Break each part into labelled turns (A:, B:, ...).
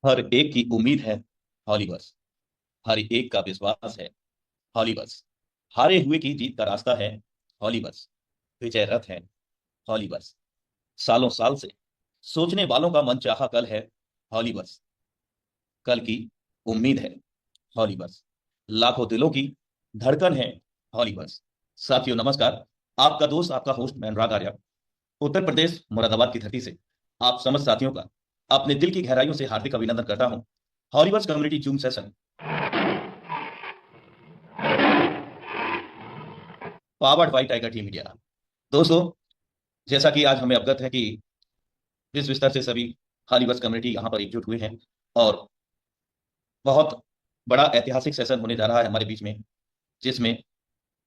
A: हर एक की उम्मीद है हॉलीवर्स, हर एक का विश्वास है हॉलीवर्स, हारे हुए की जीत का रास्ता है हॉलीवर्स, विजय रथ है हॉलीवर्स, सालों साल से सोचने वालों का मनचाहा कल है हॉलीवर्स, कल की उम्मीद है हॉलीवर्स, लाखों दिलों की धड़कन है हॉलीवर्स। साथियों नमस्कार, आपका दोस्त आपका होस्ट मैं अनुराग आर्या, उत्तर प्रदेश मुरादाबाद की धरती से आप समस्त साथियों का अपने दिल की गहराइयों से हार्दिक अभिनंदन करता हूं। हॉलीवर्स community Zoom session powered by Tiger team India. दोस्तों, जैसा कि आज हमें अवगत है कि विश्व स्तर से सभी हॉलीवर्स कम्युनिटी यहाँ पर एकजुट हुए हैं और बहुत बड़ा ऐतिहासिक सेशन होने जा रहा है हमारे बीच में, जिसमें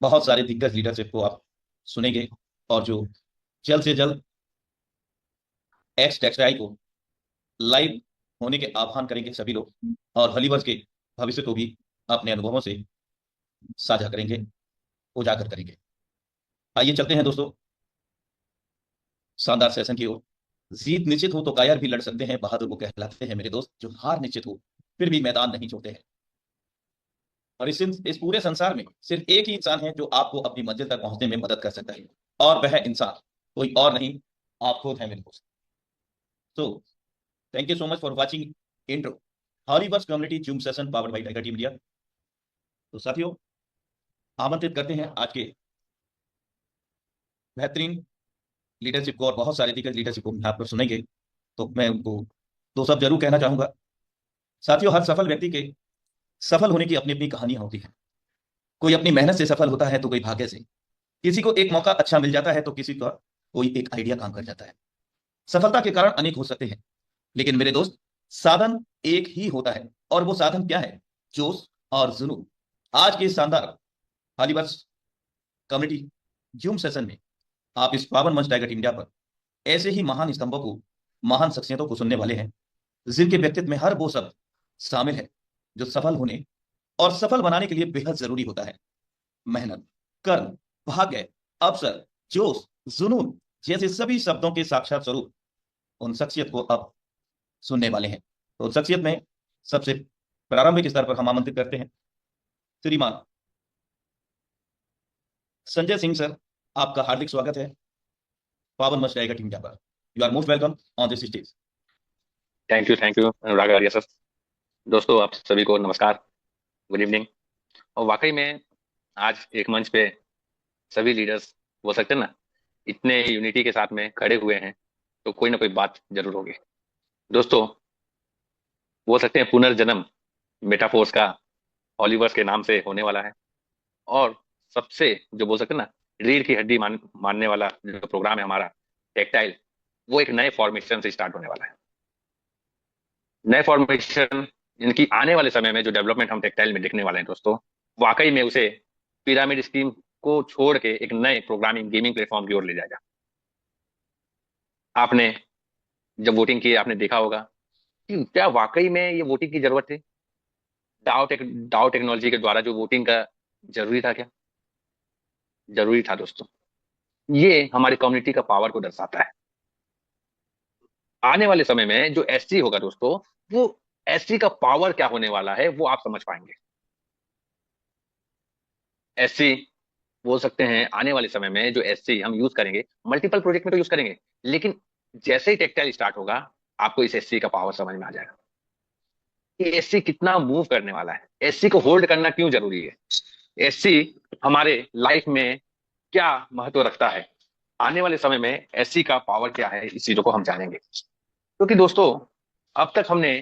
A: बहुत सारे दिग्गज लीडरशिप को आप सुनेंगे और जो जल्द से जल्द एक्स टेक्सटाइल को लाइव होने के आह्वान करेंगे सभी लोग और हॉलीवर्स के भविष्य को भी अपने अनुभवों से साझा करेंगे, उजागर करेंगे। आइए चलते हैं दोस्तों शानदार सेशन की ओर। जीत निश्चित हो तो कायर भी लड़ सकते हैं, बहादुर वो कहलाते हैं मेरे दोस्त जो हार निश्चित हो फिर भी मैदान नहीं छोड़ते हैं। और इस पूरे संसार में सिर्फ एक ही इंसान है जो आपको अपनी मंजिल तक पहुंचने में मदद कर सकता है, और वह इंसान कोई और नहीं, आप खुद हैं मेरे दोस्त। तो thank you so much for watching intro हॉलीवर्स community Zoom session powered by Tiger team India. तो साथियों, आमंत्रित करते हैं आज के बेहतरीन लीडरशिप को और बहुत सारे दिग्गज लीडरशिप को यहाँ पर सुनेंगे। तो मैं उनको दो सब जरूर कहना चाहूंगा। साथियों, हर सफल व्यक्ति के सफल होने की अपनी अपनी कहानियां होती हैं। कोई अपनी मेहनत से सफल होता है तो कोई भाग्य से, किसी को एक मौका अच्छा मिल जाता है तो किसी का कोई एक आइडिया काम कर जाता है। सफलता के कारण अनेक हो सकते हैं, लेकिन मेरे दोस्त साधन एक ही होता है, और वो साधन क्या है? जोश और जुनून। आज के इस शानदार हॉलीवर्स कम्युनिटी जूम सेशन में आप इस पावन मंच टाइगर इंडिया पर ऐसे ही महान स्तंभों को, महान शख्सियतों को सुनने वाले हैं, जिनके व्यक्तित्व में हर वो शब्द शामिल है जो सफल होने और सफल बनाने के लिए बेहद जरूरी होता है। मेहनत, कर्म, भाग्य, अवसर, जोश, जुनून जैसे सभी शब्दों के साक्षात स्वरूप उन शख्सियत को अब सुनने वाले हैं। तो उन शख्सियत में सबसे प्रारंभिक स्तर पर हम आमंत्रित करते हैं श्रीमान संजय सिंह सर। आपका हार्दिक स्वागत है पावन मंच टाइगर टीम पर। You are most welcome on this stage.
B: Thank you Anurag Arya sir. दोस्तों, आप सभी को नमस्कार, गुड इवनिंग। और वाकई में आज एक मंच पे सभी लीडर्स बोल सकते हैं ना, इतने यूनिटी के साथ में खड़े हुए हैं, तो कोई ना कोई बात जरूर होगी। दोस्तों, बोल सकते हैं पुनर्जन्म मेटाफोर्स का हॉलीवर्स के नाम से होने वाला है। और सबसे जो बोल सकते हैं ना, रीढ़ की हड्डी मानने वाला जो प्रोग्राम है हमारा टेक्टाइल, वो एक नए फॉर्मेशन से स्टार्ट होने वाला है। नए फॉर्मेशन इनकी आने वाले समय में जो डेवलपमेंट हम टेक्सटाइल में देखने वाले हैं दोस्तों, वाकई में उसे पिरामिड स्कीम को छोड़ के एक नए प्रोग्रामिंग गेमिंग प्लेटफॉर्म की ओर ले जाएगा। आपने जब वोटिंग की आपने देखा होगा कि क्या वाकई में ये वोटिंग की जरूरत थी। डाउ टेक्नोलॉजी के द्वारा जो वोटिंग का जरूरी था क्या? जरूरी था दोस्तों। ये हमारी कम्युनिटी का पावर को दर्शाता है। आने वाले समय में जो एससी होगा दोस्तों, वो एससी का पावर क्या होने वाला है वो आप समझ पाएंगे। एससी बोल सकते हैं आने वाले समय में जो एससी हम यूज करेंगे, मल्टीपल प्रोजेक्ट में तो यूज करेंगे, लेकिन जैसे ही टेक्सटाइल स्टार्ट होगा आपको इस एससी का पावर समझ में आ जाएगा कि एससी कितना मूव करने वाला है, एससी को होल्ड करना क्यों जरूरी है, एससी हमारे लाइफ में क्या महत्व रखता है। आने वाले समय में एससी का पावर क्या है, इस चीजों को हम जानेंगे। क्योंकि दोस्तों, अब तक हमने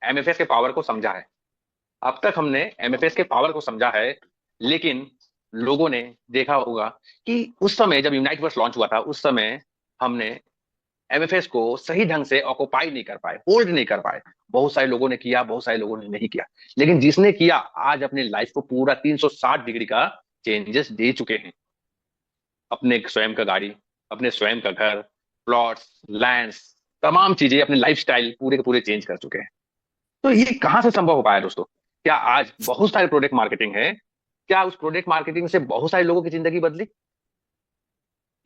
B: एमएफएस के पावर को समझा है, अब तक हमने एमएफएस के पावर को समझा है, लेकिन लोगों ने देखा होगा कि उस समय जब यूनाइट वर्स लॉन्च हुआ था, उस समय हमने एमएफएस को सही ढंग से ऑक्युपाई नहीं कर पाए, होल्ड नहीं कर पाए। बहुत सारे लोगों ने किया, बहुत सारे लोगों ने नहीं किया, लेकिन जिसने किया आज अपने लाइफ को पूरा 360 डिग्री का चेंजेस दे चुके हैं। अपने स्वयं का गाड़ी, अपने स्वयं का घर, प्लॉट्स, लैंड्स, तमाम चीजें, अपने लाइफस्टाइल पूरे के पूरे चेंज कर चुके हैं। तो ये कहां से संभव हो पाया दोस्तों? क्या आज बहुत सारे प्रोडक्ट मार्केटिंग है, क्या उस प्रोडक्ट मार्केटिंग से बहुत सारे लोगों की जिंदगी बदली?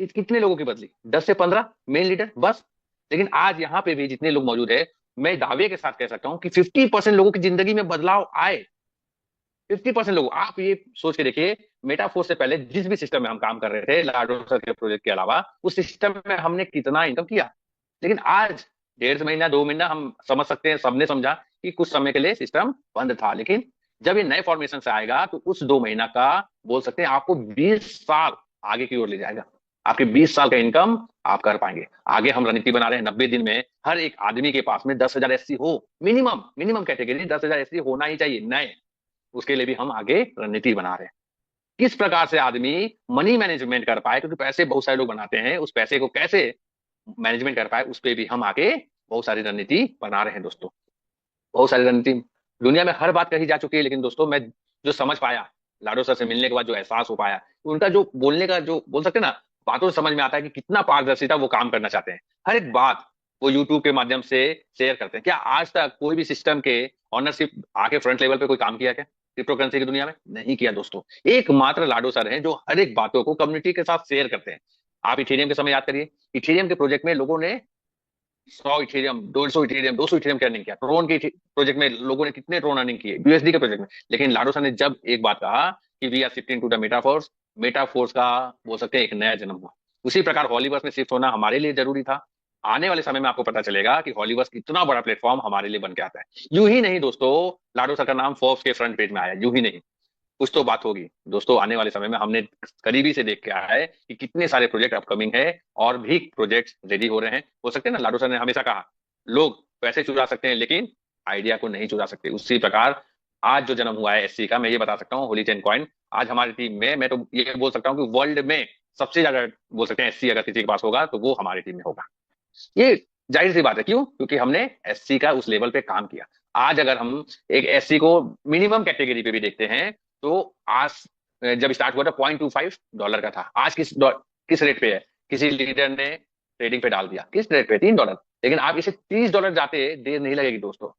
B: कितने लोगों की बदली? 10 से 15 मेन लीडर बस। लेकिन आज यहाँ पे भी जितने लोग मौजूद है, मैं दावे के साथ कह सकता हूं कि 50% लोगों की जिंदगी में बदलाव आए। 50% लोग, आप ये सोच के देखिए, मेटाफोर से पहले जिस भी सिस्टम में हम काम कर रहे थे लाडो सर के प्रोजेक्ट के अलावा, उस सिस्टम में हमने कितना इनकम किया। लेकिन आज 1.5 महीना 2 महीना हम समझ सकते हैं, सबने समझा कि कुछ समय के लिए सिस्टम बंद था, लेकिन जब ये नए फॉर्मेशन से आएगा तो उस 2 महीना का बोल सकते हैं आपको 20 साल आगे की ओर ले जाएगा। आपके 20 साल का इनकम आप कर पाएंगे। आगे हम रणनीति बना रहे हैं 90 दिन में हर एक आदमी के पास में 10,000 एससी हो, मिनिमम मिनिमम कैटेगरी 10,000 एससी होना ही चाहिए नए। उसके लिए भी हम आगे रणनीति बना रहे हैं, किस प्रकार से आदमी मनी मैनेजमेंट कर पाए, क्योंकि पैसे बहुत सारे लोग बनाते हैं, उस पैसे को कैसे मैनेजमेंट कर पाए उस पर भी हम आगे बहुत सारी रणनीति बना रहे हैं दोस्तों। बहुत सारी रणनीति दुनिया में हर बात कही जा चुकी है, लेकिन दोस्तों मैं जो समझ पाया लाडो सर से मिलने के बाद, जो एहसास हो पाया, उनका जो बोलने का जो बोल सकते हैं ना, बातों से समझ में आता है कि कितना पारदर्शिता वो काम करना चाहते हैं। हर एक बात वो यूट्यूब के माध्यम से शेयर करते हैं। क्या आज तक कोई भी सिस्टम के ऑनरशिप आके फ्रंट लेवल पे कोई काम किया क्या क्रिप्टो करेंसी की दुनिया में? नहीं किया दोस्तों। एकमात्र लाडो सर हैं जो हर एक बातों को कम्युनिटी के साथ शेयर करते हैं। आप इथेरियम के समय याद करिए, इथेरियम के प्रोजेक्ट में लोगों ने 100 इथेरियम, 200 इथेरियम, 200 इथेरियम की अर्निंग किया। ट्रोन के प्रोजेक्ट में लोगों ने कितने ट्रोन अर्निंग किए यूएसडी के प्रोजेक्ट में। लेकिन लाडो सर ने जब एक बात कहा कि we are shifting to the Metaforce, Metaforce का बोल सकते हैं एक नया जन्म हुआ। उसी प्रकार हॉलीवर्स में शिफ्ट होना हमारे लिए जरूरी था। आने वाले समय में आपको पता चलेगा कि हॉलीवर्स कितना बड़ा प्लेटफॉर्म हमारे लिए बन के आता है। यूं ही नहीं दोस्तों, लाडो सर का नाम फोर्ब्स के फ्रंट पेज में आया, यूं ही नहीं, कुछ तो बात होगी दोस्तों। आने वाले समय में हमने करीबी से देख के आया है कि कितने सारे प्रोजेक्ट अपकमिंग है और भी प्रोजेक्ट रेडी हो रहे हैं। हो सकते हैं ना, लाडो सर ने हमेशा कहा लोग पैसे चुरा सकते हैं लेकिन आइडिया को नहीं चुरा सकते। उसी प्रकार आज जो जन्म हुआ है एससी का, मैं ये बता सकता हूँ होली चेन कॉइन आज हमारी टीम में, मैं तो ये बोल सकता हूँ कि वर्ल्ड में सबसे ज्यादा बोल सकते हैं एससी अगर किसी के पास होगा तो वो हमारी टीम में होगा। ये जाहिर सी बात है, क्यों? क्योंकि हमने एससी का उस लेवल पे काम किया। आज अगर हम एक एससी को मिनिमम कैटेगरी पे भी देखते हैं तो आज जब स्टार्ट हुआ था $0.25 का था, आज किस रेट पे है? किसी लीडर ने ट्रेडिंग पे डाल दिया, किस रेट पे? $3। लेकिन आप इसे $30 जाते देर नहीं लगेगी दोस्तों।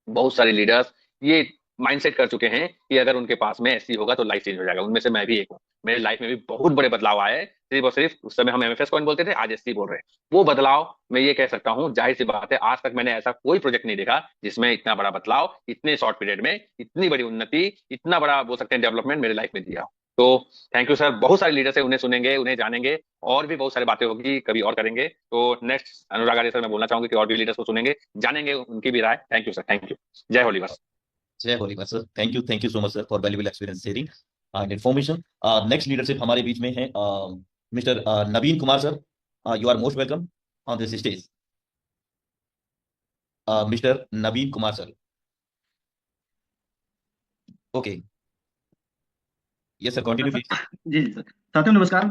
B: बहुत सारे लीडर्स ये माइंडसेट कर चुके हैं कि अगर उनके पास में एससी होगा तो लाइफ चेंज हो जाएगा। उनमें से मैं भी एक हूँ। मेरे लाइफ में भी बहुत बड़े बदलाव आए। सिर्फ और सिर्फ उस समय हम एमएफएस कॉइन बोलते थे, आज एससी बोल रहे हैं। वो बदलाव मैं ये कह सकता हूँ, जाहिर सी बात है, आज तक मैंने ऐसा कोई प्रोजेक्ट नहीं देखा जिसमें इतना बड़ा बदलाव इतने शॉर्ट पीरियड में, इतनी बड़ी उन्नति, इतना बड़ा बोल सकते हैं डेवलपमेंट मेरे लाइफ में दिया। तो थैंक यू सर। बहुत सारे लीडर्स है, उन्हें सुनेंगे, उन्हें जानेंगे, और भी बहुत सारी बातें होगी, कभी और करेंगे। तो नेक्स्ट अनुराग आर्य सर मैं बोलना चाहूंगी कि और भी लीडर्स को सुनेंगे, जानेंगे उनकी भी राय। Thank you sir, thank you. जय होली बस।
A: जय होली sir, thank you so much sir for valuable experience sharing and information. Next leadership हमारे बीच में है mister Naveen Kumar sir. You are most welcome on this stage. Mister Naveen Kumar sir. Okay, yes sir, continue please.
C: जी जी सर। साथियों नमस्कार।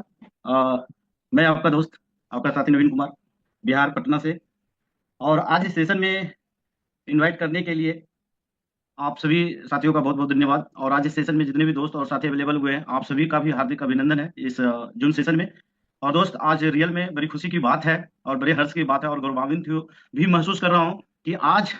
C: मैं आपका दोस्त, आपका साथी नवीन कुमार, बिहार पटना से। और आज इस सेशन में इनवाइट करने के लिए आप सभी साथियों का बहुत बहुत धन्यवाद। और आज इस सेशन में जितने भी दोस्त और साथी अवेलेबल हुए हैं, आप सभी का भी हार्दिक अभिनंदन है इस जून सेशन में। और दोस्त, आज रियल में बड़ी खुशी की बात है और बड़े हर्ष की बात है और गौरवान्वित भी महसूस कर रहा हूँ कि आज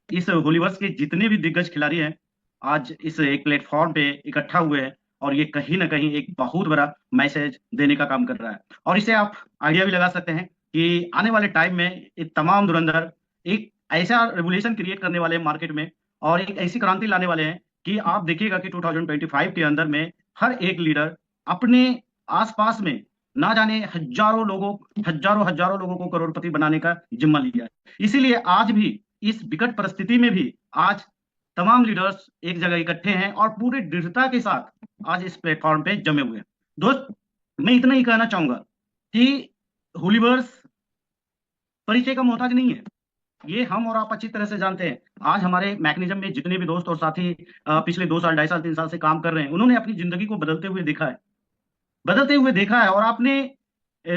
C: इस होलीवर्स के जितने भी दिग्गज खिलाड़ी हैं, आज इस एक प्लेटफॉर्म पे इकट्ठा हुए हैं। और ये कहीं ना कहीं एक बहुत बड़ा मैसेज देने का काम कर रहा है। और इसे आप आइडिया भी लगा सकते हैं कि आने वाले टाइम में ये तमाम धुरंधर एक ऐसा रेवोल्यूशन क्रिएट करने वाले हैं मार्केट में, और एक ऐसी क्रांति लाने वाले हैं कि आप देखिएगा कि 2025 के अंदर में हर एक लीडर अपने आसपास में ना जाने हजारों हजारों लोगों को करोड़पति बनाने का जिम्मा लिया है। इसीलिए आज भी इस विकट परिस्थिति में भी आज तमाम लीडर्स एक जगह इकट्ठे हैं और पूरी दृढ़ता के साथ आज इस प्लेटफॉर्म पे जमे हुए हैं। दोस्त, मैं इतना ही कहना चाहूंगा कि होलीवर्स परिचय का मोहताज नहीं है। ये हम और आप अच्छी तरह से जानते हैं। आज हमारे मैकेनिज्म में जितने भी दोस्त और साथी पिछले 2 साल, 2.5 साल, 3 साल से काम कर रहे हैं, उन्होंने अपनी जिंदगी को बदलते हुए देखा है। और आपने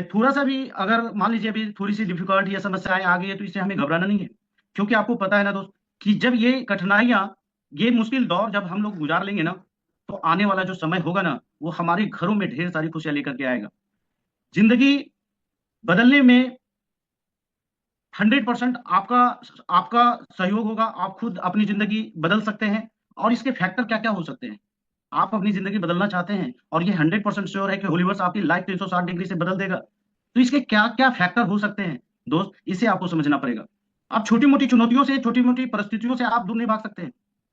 C: थोड़ा सा भी अगर मान लीजिए अभी थोड़ी सी डिफिकल्ट या समस्याएं आ गई है, तो इससे हमें घबराना नहीं है। क्योंकि आपको पता है ना दोस्त कि जब ये कठिनाइयां, ये मुश्किल दौर जब हम लोग गुजार लेंगे ना, तो आने वाला जो समय होगा ना, वो हमारे घरों में ढेर सारी खुशियां लेकर के आएगा। जिंदगी बदलने में 100% आपका आपका सहयोग होगा। आप खुद अपनी जिंदगी बदल सकते हैं। और इसके फैक्टर क्या क्या हो सकते हैं? आप अपनी जिंदगी बदलना चाहते हैं और ये 100% श्योर है कि होलीवर्स आपकी लाइफ 360 डिग्री से बदल देगा। तो इसके क्या क्या फैक्टर हो सकते हैं दोस्त, इसे आपको समझना पड़ेगा। आप छोटी मोटी चुनौतियों से, छोटी मोटी परिस्थितियों से आप दूर नहीं भाग सकते हैं।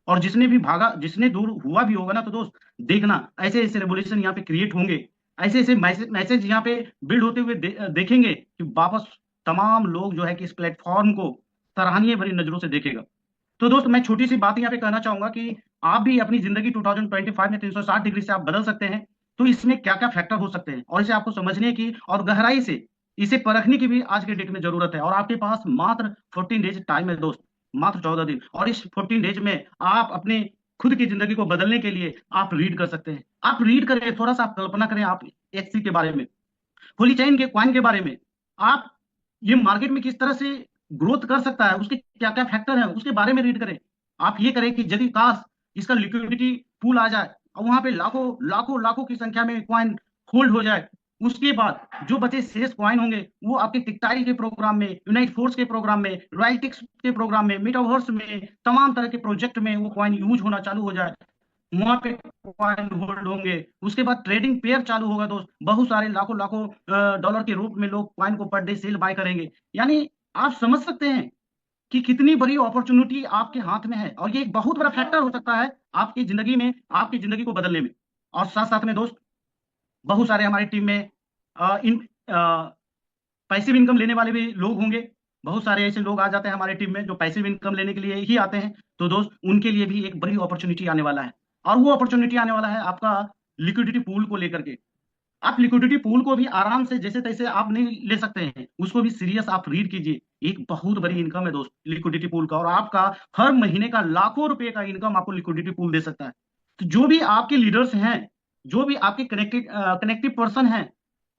C: और जिसने भी भागा, जिसने दूर हुआ भी होगा ना, तो दोस्त देखना ऐसे ऐसे रेवोल्यूशन यहाँ पे क्रिएट होंगे, ऐसे ऐसे मैसेज यहाँ पे बिल्ड होते हुए देखेंगे कि वापस तमाम लोग जो है कि इस प्लेटफॉर्म को सराहनीय भरी नजरों से देखेगा। तो दोस्त मैं छोटी सी बात यहाँ पे कहना चाहूंगा कि आप भी अपनी जिंदगी 2025 में 360 डिग्री से आप बदल सकते हैं। तो इसमें क्या क्या फैक्टर हो सकते हैं और इसे आपको समझने की और गहराई से इसे परखने की भी आज के डेट में जरूरत है। और आपके पास मात्र 14 डेज टाइम है दोस्त, मात्र 14 दिन। और इस 14 डेज में आप अपने खुद की जिंदगी को बदलने के लिए आप रीड कर सकते हैं। आप रीड करें, थोड़ा सा आप कल्पना करें, आप एक्सी के बारे में, होली चेन के कॉइन के बारे में, आप ये मार्केट में किस तरह से ग्रोथ कर सकता है, उसके क्या क्या फैक्टर है, उसके बारे में रीड करें। आप ये करें कि यदि काश इसका लिक्विडिटी पूल आ जाए और वहां पे लाखों लाखों लाखों की संख्या में कॉइन होल्ड हो जाए, उसके बाद जो बचे शेष कॉइन होंगे वो आपके टिकटाइल के प्रोग्राम में, यूनाइट फोर्स के प्रोग्राम में, रॉयल्टिक्स के प्रोग्राम में, मेटावर्स में, तमाम तरह के प्रोजेक्ट में वो कॉइन यूज होना चालू हो जाए, वहां पे कॉइन होल्ड होंगे। उसके बाद ट्रेडिंग पेयर चालू होगा दोस्त, बहुत सारे लाखों लाखों डॉलर के रूप में लोग कॉइन को पर डे सेल बाय करेंगे। यानी आप समझ सकते हैं कि कितनी बड़ी अपॉर्चुनिटी आपके हाथ में है, और ये एक बहुत बड़ा फैक्टर हो सकता है आपकी जिंदगी में, आपकी जिंदगी को बदलने में। और साथ साथ में दोस्त बहुत सारे हमारी टीम में इन पैसिव इनकम लेने वाले भी लोग होंगे। बहुत सारे ऐसे लोग आ जाते हैं हमारी टीम में जो पैसिव इनकम लेने के लिए ही आते हैं। तो दोस्त उनके लिए भी एक बड़ी अपॉर्चुनिटी आने वाला है, और वो अपॉर्चुनिटी आने वाला है आपका लिक्विडिटी पूल को लेकर के। आप लिक्विडिटी पूल को भी आराम से जैसे तैसे आप नहीं ले सकते हैं, उसको भी सीरियस आप रीड कीजिए। एक बहुत बड़ी इनकम है दोस्त लिक्विडिटी पूल का, और आपका हर महीने का लाखों रुपए का इनकम आपको लिक्विडिटी पूल दे सकता है। तो जो भी आपके लीडर्स हैं, जो भी आपके कनेक्टिव पर्सन हैं,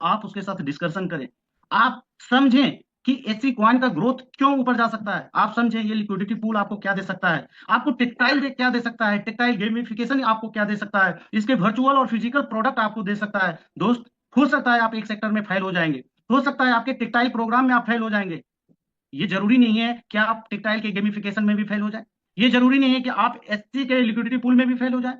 C: आप उसके साथ डिस्कशन करें। आप समझें कि एचसी कॉइन का ग्रोथ क्यों ऊपर जा सकता है, आप समझें ये लिक्विडिटी पूल आपको क्या दे सकता है, आपको टेक्टाइल क्या दे सकता है, टेक्टाइल गेमिफिकेशन आपको क्या दे सकता है, इसके वर्चुअल और फिजिकल प्रोडक्ट आपको दे सकता है। दोस्त हो सकता है आप एक सेक्टर में फेल हो जाएंगे, हो सकता है आपके टेक्टाइल प्रोग्राम में आप फेल हो जाएंगे। ये जरूरी नहीं है कि आप टेक्टाइल के गेमिफिकेशन में भी फेल हो जाए, ये जरूरी नहीं है कि आप एससी के लिक्विडिटी पूल में भी फेल हो जाए।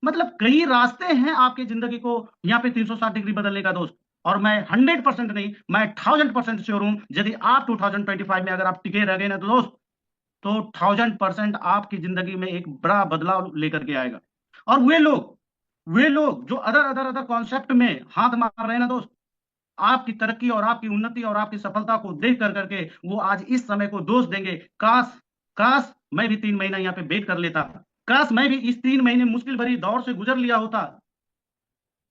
C: मतलब कई रास्ते हैं आपकी जिंदगी को यहाँ पे 360 डिग्री बदलने का दोस्त। और मैं 100% नहीं, मैं 1000% श्योर हूं, यदि आप 2025 में अगर आप टिके रह गए ना तो दोस्त, तो 1000% आपकी जिंदगी में एक बड़ा बदलाव लेकर के आएगा। और वे लोग जो अदर अदर अदर कॉन्सेप्ट में हाथ मार रहे हैं ना दोस्त, आपकी तरक्की और आपकी उन्नति और आपकी सफलता को देख कर करके वो आज इस समय को दोष देंगे, काश काश मैं भी 3 महीना यहाँ पे वेट कर लेता, काश मैं भी इस 3 महीने मुश्किल भरी दौर से गुजर लिया होता।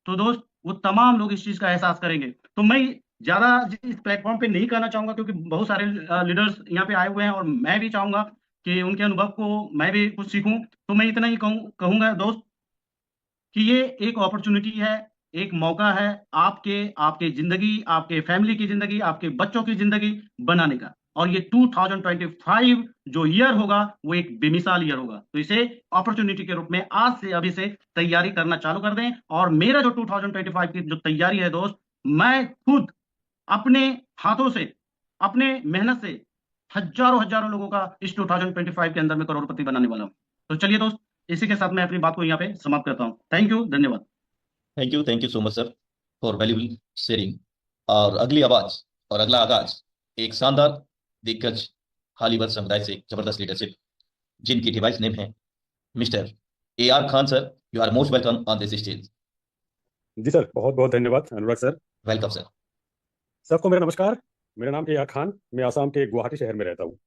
C: तो दोस्त वो तमाम लोग इस चीज का एहसास करेंगे। तो मैं ज्यादा इस प्लेटफॉर्म पे नहीं कहना चाहूंगा, क्योंकि बहुत सारे लीडर्स यहाँ पे आए हुए हैं और मैं भी चाहूंगा कि उनके अनुभव को मैं भी कुछ सीखूं। तो मैं इतना ही कहूंगा दोस्त कि ये एक अपॉर्चुनिटी है, एक मौका है आपके आपके जिंदगी, आपके फैमिली की जिंदगी, आपके बच्चों की जिंदगी बनाने का। और ये 2025 जो ईयर होगा वो एक बेमिसाल ईयर होगा। तो इसे अपॉर्चुनिटी के रूप में आज से अभी से तैयारी करना चालू कर दें। और मेरा जो 2025 की जो तैयारी है दोस्त, मैं खुद अपने हाथों से, अपने मेहनत से हजारों हजारों लोगों का इस 2025 के अंदर में करोड़पति बनाने वाला हूं। तो चलिए दोस्त, इसी के साथ मैं अपनी बात को यहाँ पे समाप्त करता हूँ। थैंक यू, धन्यवाद।
A: Thank you so much sir for valuable sharing. और अगली आवाज और अगला आगाज एक शानदार दिग्गज हॉलीवुड समुदाय से जबरदस्त लीडरशिप, जिनकी डिवाइस नेम है mister AR Khan sir. You are most welcome on this stage.
D: जी सर, बहुत बहुत धन्यवाद अनुराग सर।
A: Welcome sir.
D: सबको मेरा नमस्कार। मेरा नाम AR खान, मैं आसाम के गुवाहाटी शहर में रहता हूँ।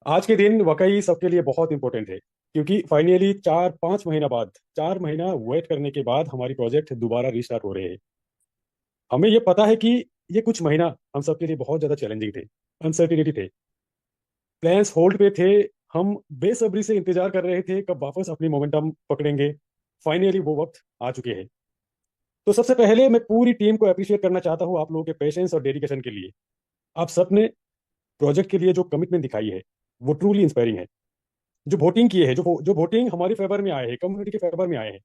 D: आज के दिन वाकई सबके लिए बहुत इंपॉर्टेंट है, क्योंकि फाइनली 4-5 महीना बाद, 4 महीना वेट करने के बाद हमारी प्रोजेक्ट दोबारा रिस्टार्ट हो रहे हैं। हमें ये पता है कि ये कुछ महीना हम सबके लिए बहुत ज़्यादा चैलेंजिंग थे, अनसर्टिनिटी थे, प्लान्स होल्ड पे थे। हम बेसब्री से इंतजार कर रहे थे कब वापस अपनी मोमेंटम पकड़ेंगे। फाइनली वो वक्त आ चुके हैं। तो सबसे पहले मैं पूरी टीम को अप्रिशिएट करना चाहता हूँ आप लोगों के पेशेंस और डेडिकेशन के लिए। आप सबने प्रोजेक्ट के लिए जो कमिटमेंट दिखाई है वो ट्रूली इंस्पायरिंग है। जो वोटिंग किए हैं, जो वोटिंग हमारे फेवर में आए हैं, कम्युनिटी के फेवर में आए हैं,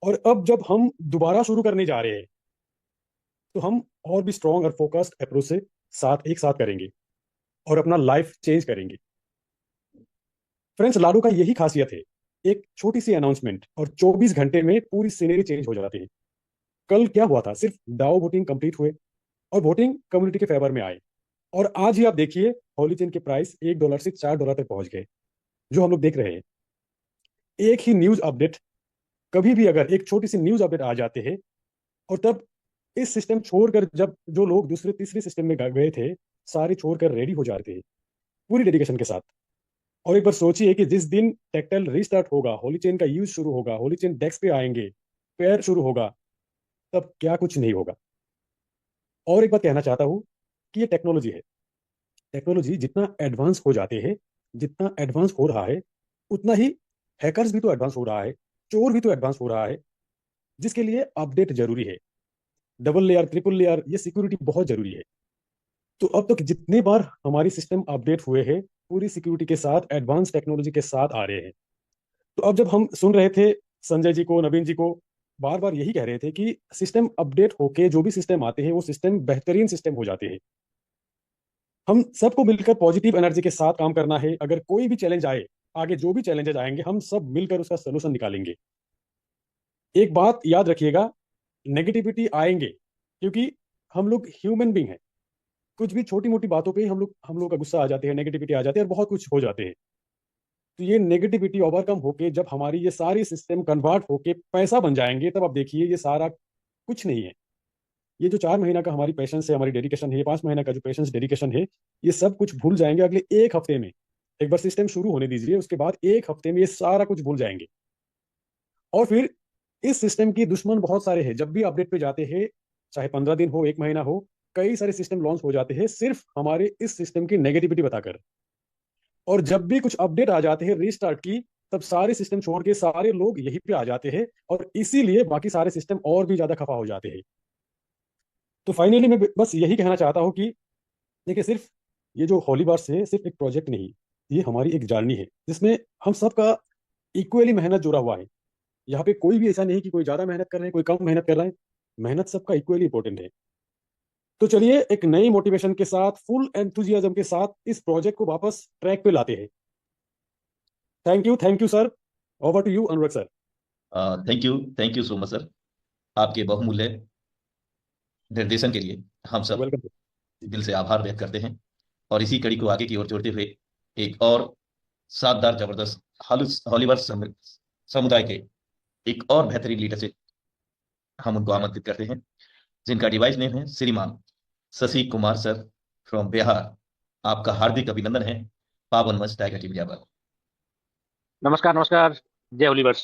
D: और अब जब हम दोबारा शुरू करने जा रहे हैं तो हम और भी स्ट्रॉन्ग और फोकस्ड अप्रोच से एक साथ करेंगे और अपना लाइफ चेंज करेंगे। फ्रेंड्स, लाडो का यही खासियत है, एक छोटी सी अनाउंसमेंट और 24 घंटे में पूरी सीनरी चेंज हो जाती है। कल क्या हुआ था, सिर्फ डाओ वोटिंग कंप्लीट हुए और वोटिंग कम्युनिटी के फेवर में आए। और आज ही आप देखिए हॉलीचेन के प्राइस $1 से $4 तक पहुंच गए, जो हम लोग देख रहे हैं। एक ही न्यूज अपडेट, कभी भी अगर एक छोटी सी न्यूज अपडेट आ जाते हैं, और तब इस सिस्टम छोड़कर जब जो लोग दूसरे तीसरे सिस्टम में गए थे, सारे छोड़कर रेडी हो जाते हैं पूरी डेडिकेशन के साथ। और एक बार सोचिए कि जिस दिन टेक्टाइल रीस्टार्ट होगा, होलीचेन का यूज शुरू होगा, होलीचेन डेस्क पे आएंगे, पेयर शुरू होगा, तब क्या कुछ नहीं होगा। और एक बात कहना चाहता हूँ कि ये टेक्नोलॉजी है। टेक्नोलॉजी जितना एडवांस हो जाते हैं, जितना एडवांस हो रहा है, उतना ही हैकर्स भी तो एडवांस हो रहा है, चोर भी तो एडवांस हो रहा है, जिसके लिए अपडेट जरूरी है। डबल लेयर, ट्रिपल लेयर, ये सिक्योरिटी बहुत जरूरी है। तो अब तक जितने बार हमारी सिस्टम अपडेट हुए हैं, पूरी सिक्योरिटी के साथ, एडवांस टेक्नोलॉजी के साथ आ रहे हैं। तो अब जब हम सुन रहे थे संजय जी को, नवीन जी को, बार बार यही कह रहे थे कि सिस्टम अपडेट होके जो भी सिस्टम आते हैं वो सिस्टम बेहतरीन सिस्टम हो जाते हैं। हम सबको मिलकर पॉजिटिव एनर्जी के साथ काम करना है। अगर कोई भी चैलेंज आए, आगे जो भी चैलेंजेस आएंगे, हम सब मिलकर उसका सोल्यूशन निकालेंगे। एक बात याद रखिएगा, नेगेटिविटी आएंगे, क्योंकि हम लोग ह्यूमन बींग हैं। कुछ भी छोटी मोटी बातों पे ही हम लोग का गुस्सा आ जाते हैं, नेगेटिविटी आ जाती है और बहुत कुछ हो जाते हैं। तो ये नेगेटिविटी ओवरकम होके जब हमारी ये सारी सिस्टम कन्वर्ट होके पैसा बन जाएंगे, तब आप देखिए ये सारा कुछ नहीं है। ये जो 4 महीना का हमारी पेशेंस है, हमारी डेडिकेशन है, ये 5 महीना का जो पेशेंस डेडिकेशन है, ये सब कुछ भूल जाएंगे अगले एक हफ्ते में। एक बार सिस्टम शुरू होने दीजिए, उसके बाद एक हफ्ते में ये सारा कुछ भूल जाएंगे। और फिर इस सिस्टम की दुश्मन बहुत सारे हैं। जब भी अपडेट पे जाते हैं, चाहे 15 दिन हो, 1 महीना हो, कई सारे सिस्टम लॉन्च हो जाते हैं सिर्फ हमारे इस सिस्टम की नेगेटिविटी बताकर। और जब भी कुछ अपडेट आ जाते हैं रीस्टार्ट की, तब सारे सिस्टम छोड़ के सारे लोग यहीं पे आ जाते हैं, और इसीलिए बाकी सारे सिस्टम और भी ज्यादा खफा हो जाते हैं। तो फाइनली मैं बस यही कहना चाहता हूँ कि देखिए, सिर्फ ये जो हॉलीवर्स है सिर्फ एक प्रोजेक्ट नहीं, ये हमारी एक जर्नी है जिसमें हम सबका इक्वली मेहनत जुड़ा हुआ है। यहाँ पे कोई भी ऐसा नहीं कि कोई ज्यादा मेहनत कर रहे हैं, कोई कम मेहनत कर रहा है। मेहनत सबका इक्वली इंपॉर्टेंट है। तो चलिए एक नई मोटिवेशन के साथ, फुल एंथुजियाज्म के साथ इस प्रोजेक्ट को वापस ट्रैक पे लाते हैं। Thank you sir. Over to you Anurag sir.
A: Thank you so much sir, आपके बहुमूल्य निर्देशन के लिए हम सब
D: वेलकम।
A: दिल से आभार व्यक्त करते हैं। और इसी कड़ी को आगे की ओर जोड़ते हुए एक और शानदार जबरदस्त हॉलीवर्स समुदाय के एक और बेहतरीन लीडर से हम उनको आमंत्रित करते हैं, जिनका डिवाइस नेम है श्रीमान शशि कुमार सर फ्रॉम बिहार। आपका हार्दिक अभिनंदन है पावन मंच टाइगर टीवी पर।
B: नमस्कार नमस्कार। जय होलीवर्स।